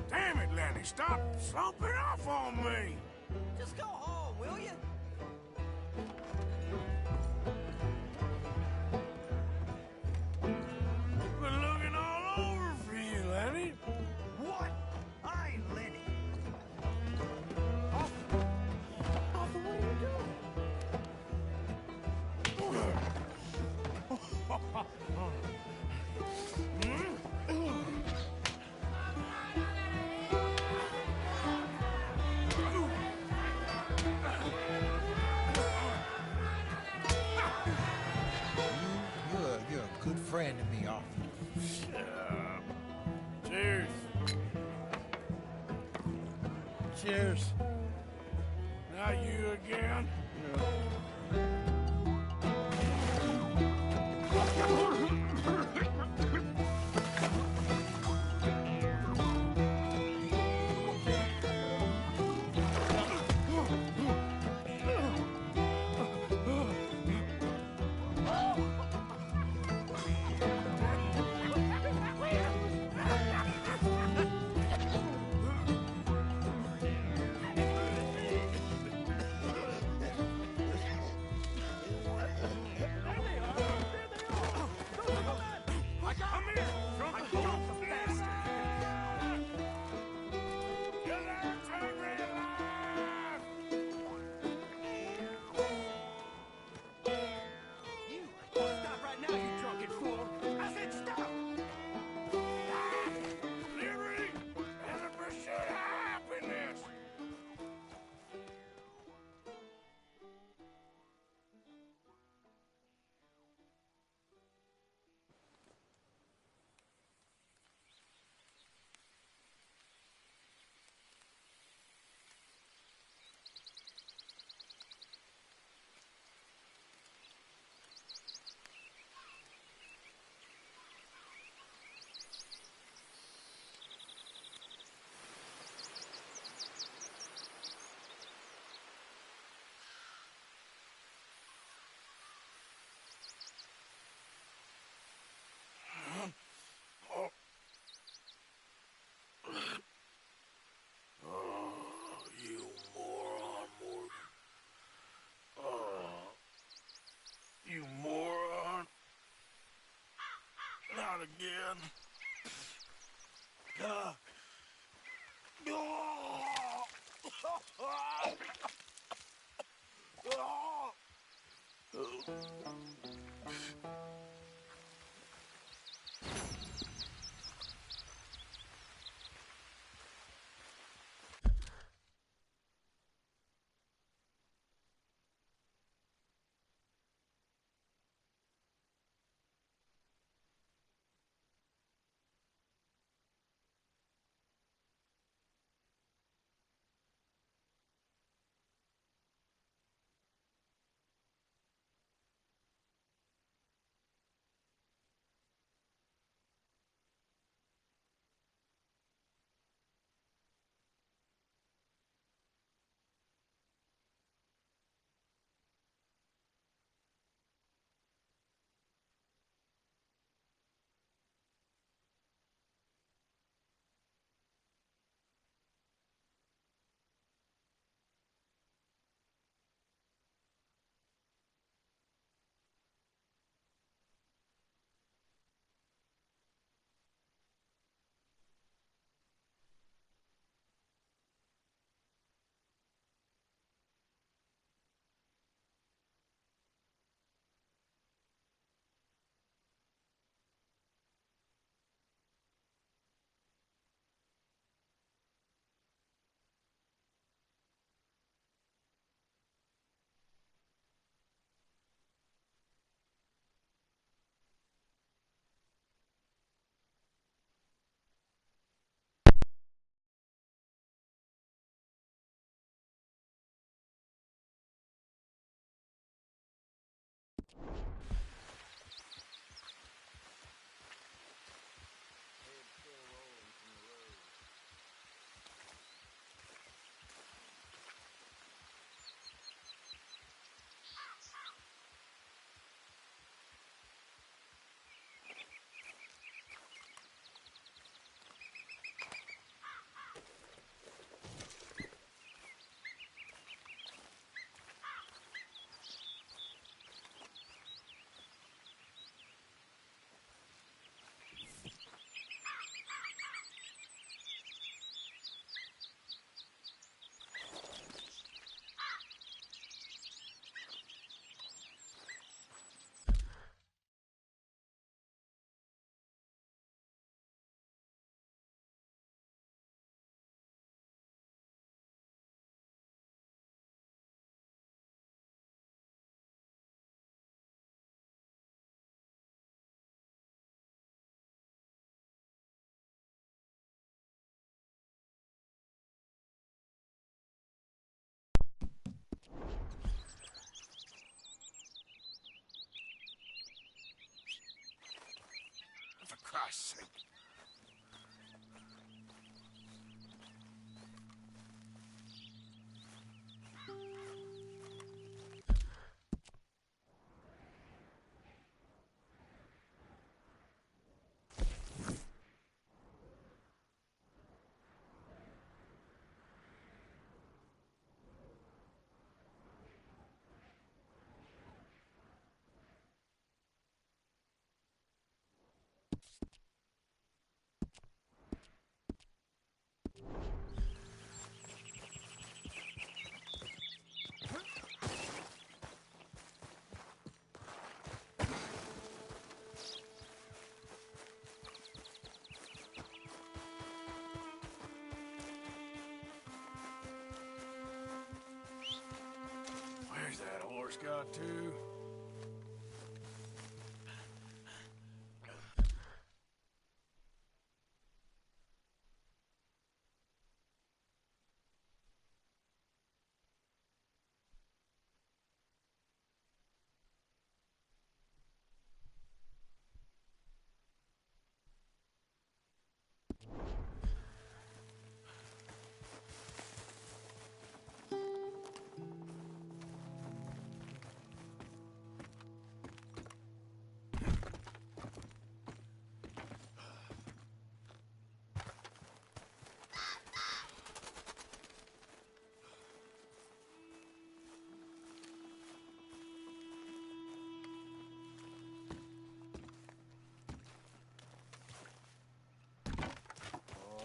Damn it, Lenny, stop slumping off on me! Just go home, will you? Been looking all over for you, Lenny. What? I ain't Lenny. Arthur, what are you doing? You're a good friend to me, Arthur. Cheers. Cheers. Now you again? Stop right now, you drunken fool. I said stop. Liberty and the pursuit of happiness. You moron, Morgan. You moron. Not again. Has that horse got two?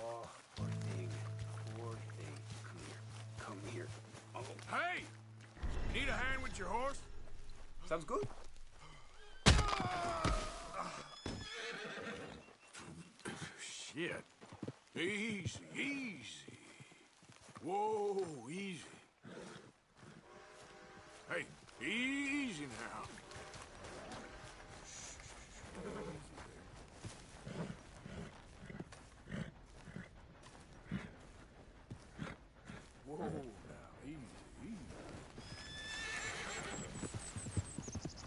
Oh, poor thing. Poor thing. Come here. Come here. Oh. Hey! Need a hand with your horse? Sounds good. Shit. Easy, easy. Whoa, easy. Hey, easy now. Whoa, now, easy, easy.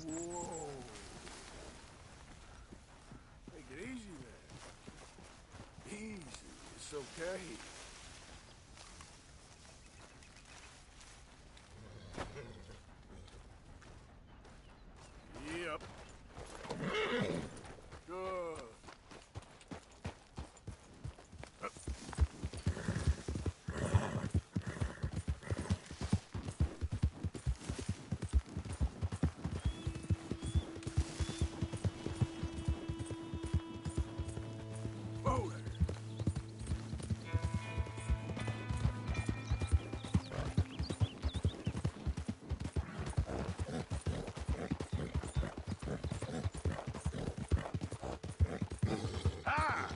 Whoa. Take it easy there. Easy, it's okay. Yep. Good. Whoa there. Ah!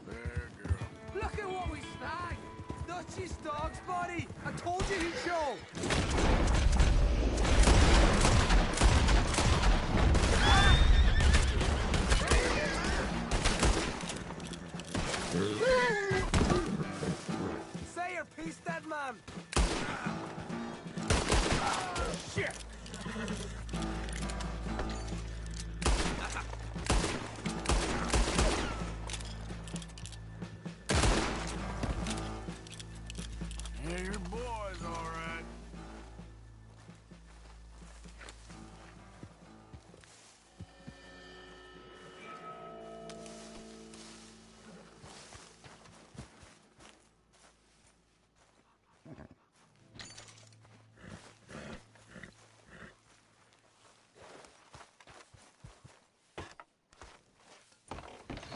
There, girl. Look at what we snagged! Dutchie's dog's body! I told you he'd show! Say your piece, dead man! Shit! Yeah, your boy's all right.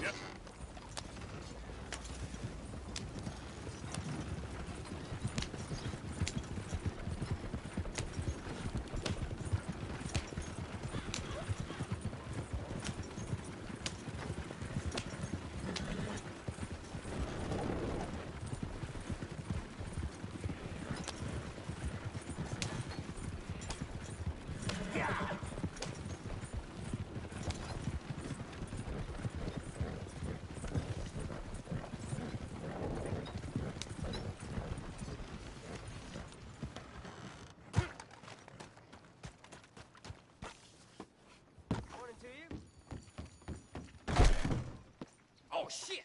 Yep. Morning to you. Oh, shit!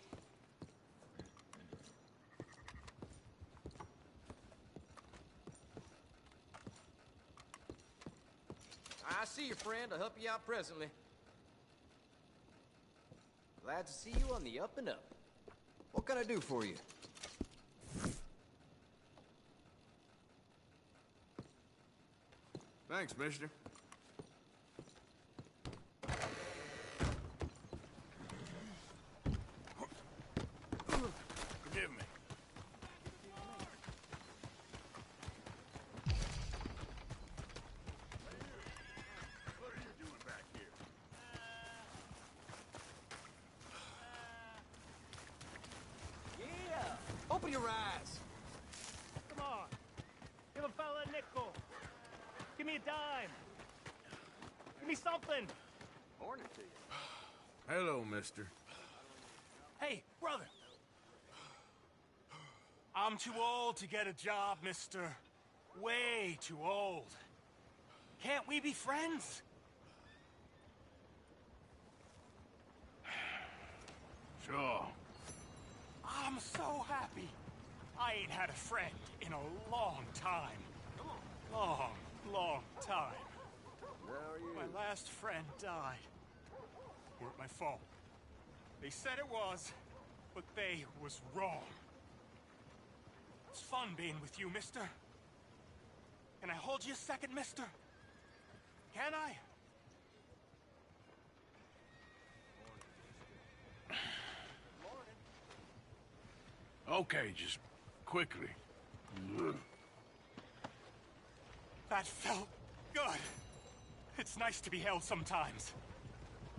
I see you, friend. I'll help you out presently. Glad to see you on the up and up. What can I do for you? Thanks, mister. me something. Morning to you. Hello, mister. Hey, brother. I'm too old to get a job, mister. Way too old. Can't we be friends? Sure. I'm so happy. I ain't had a friend in a long time. Long time. How are you? My last friend died. Weren't my fault. They said it was, but they was wrong. It's fun being with you, mister. Can I hold you a second, mister? Can I? Okay, just quickly. That felt good. It's nice to be held sometimes.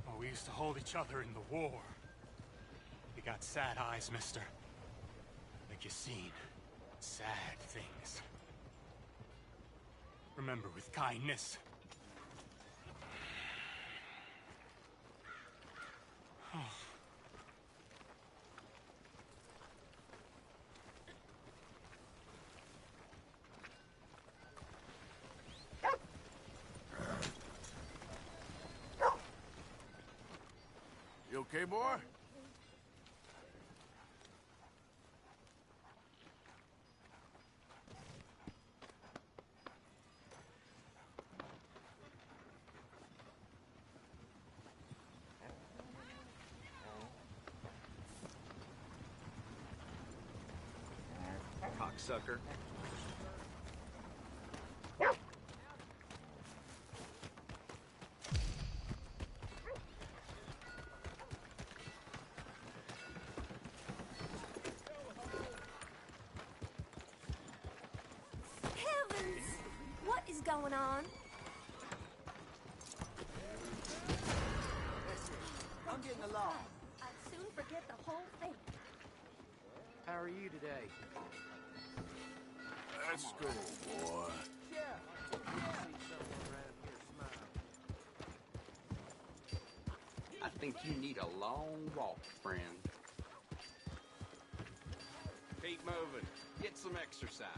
Oh, we used to hold each other in the war. You got sad eyes, mister. Like you seen sad things. Remember, with kindness. Oh. You okay, boy? Cocksucker. Heavens! What is going on? I'm getting along. I'd soon forget the whole thing. How are you today? Let's go, boy. Yeah. See someone around here smile. I think you need a long walk, friend. Keep moving. Get some exercise.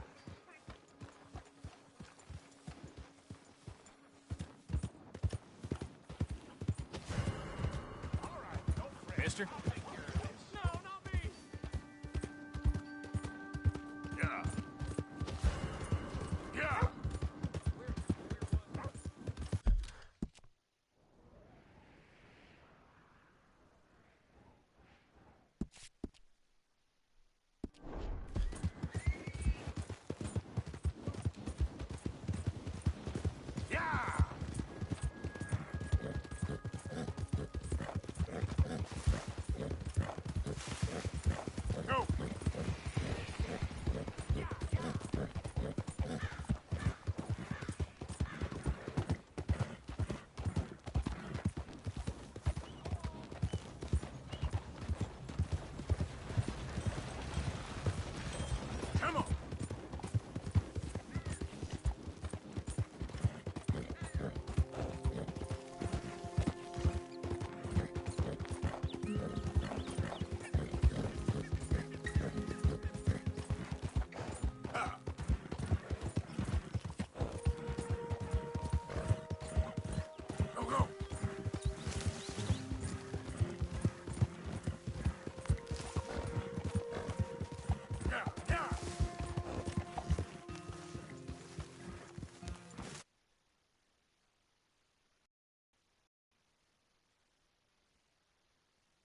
Mister?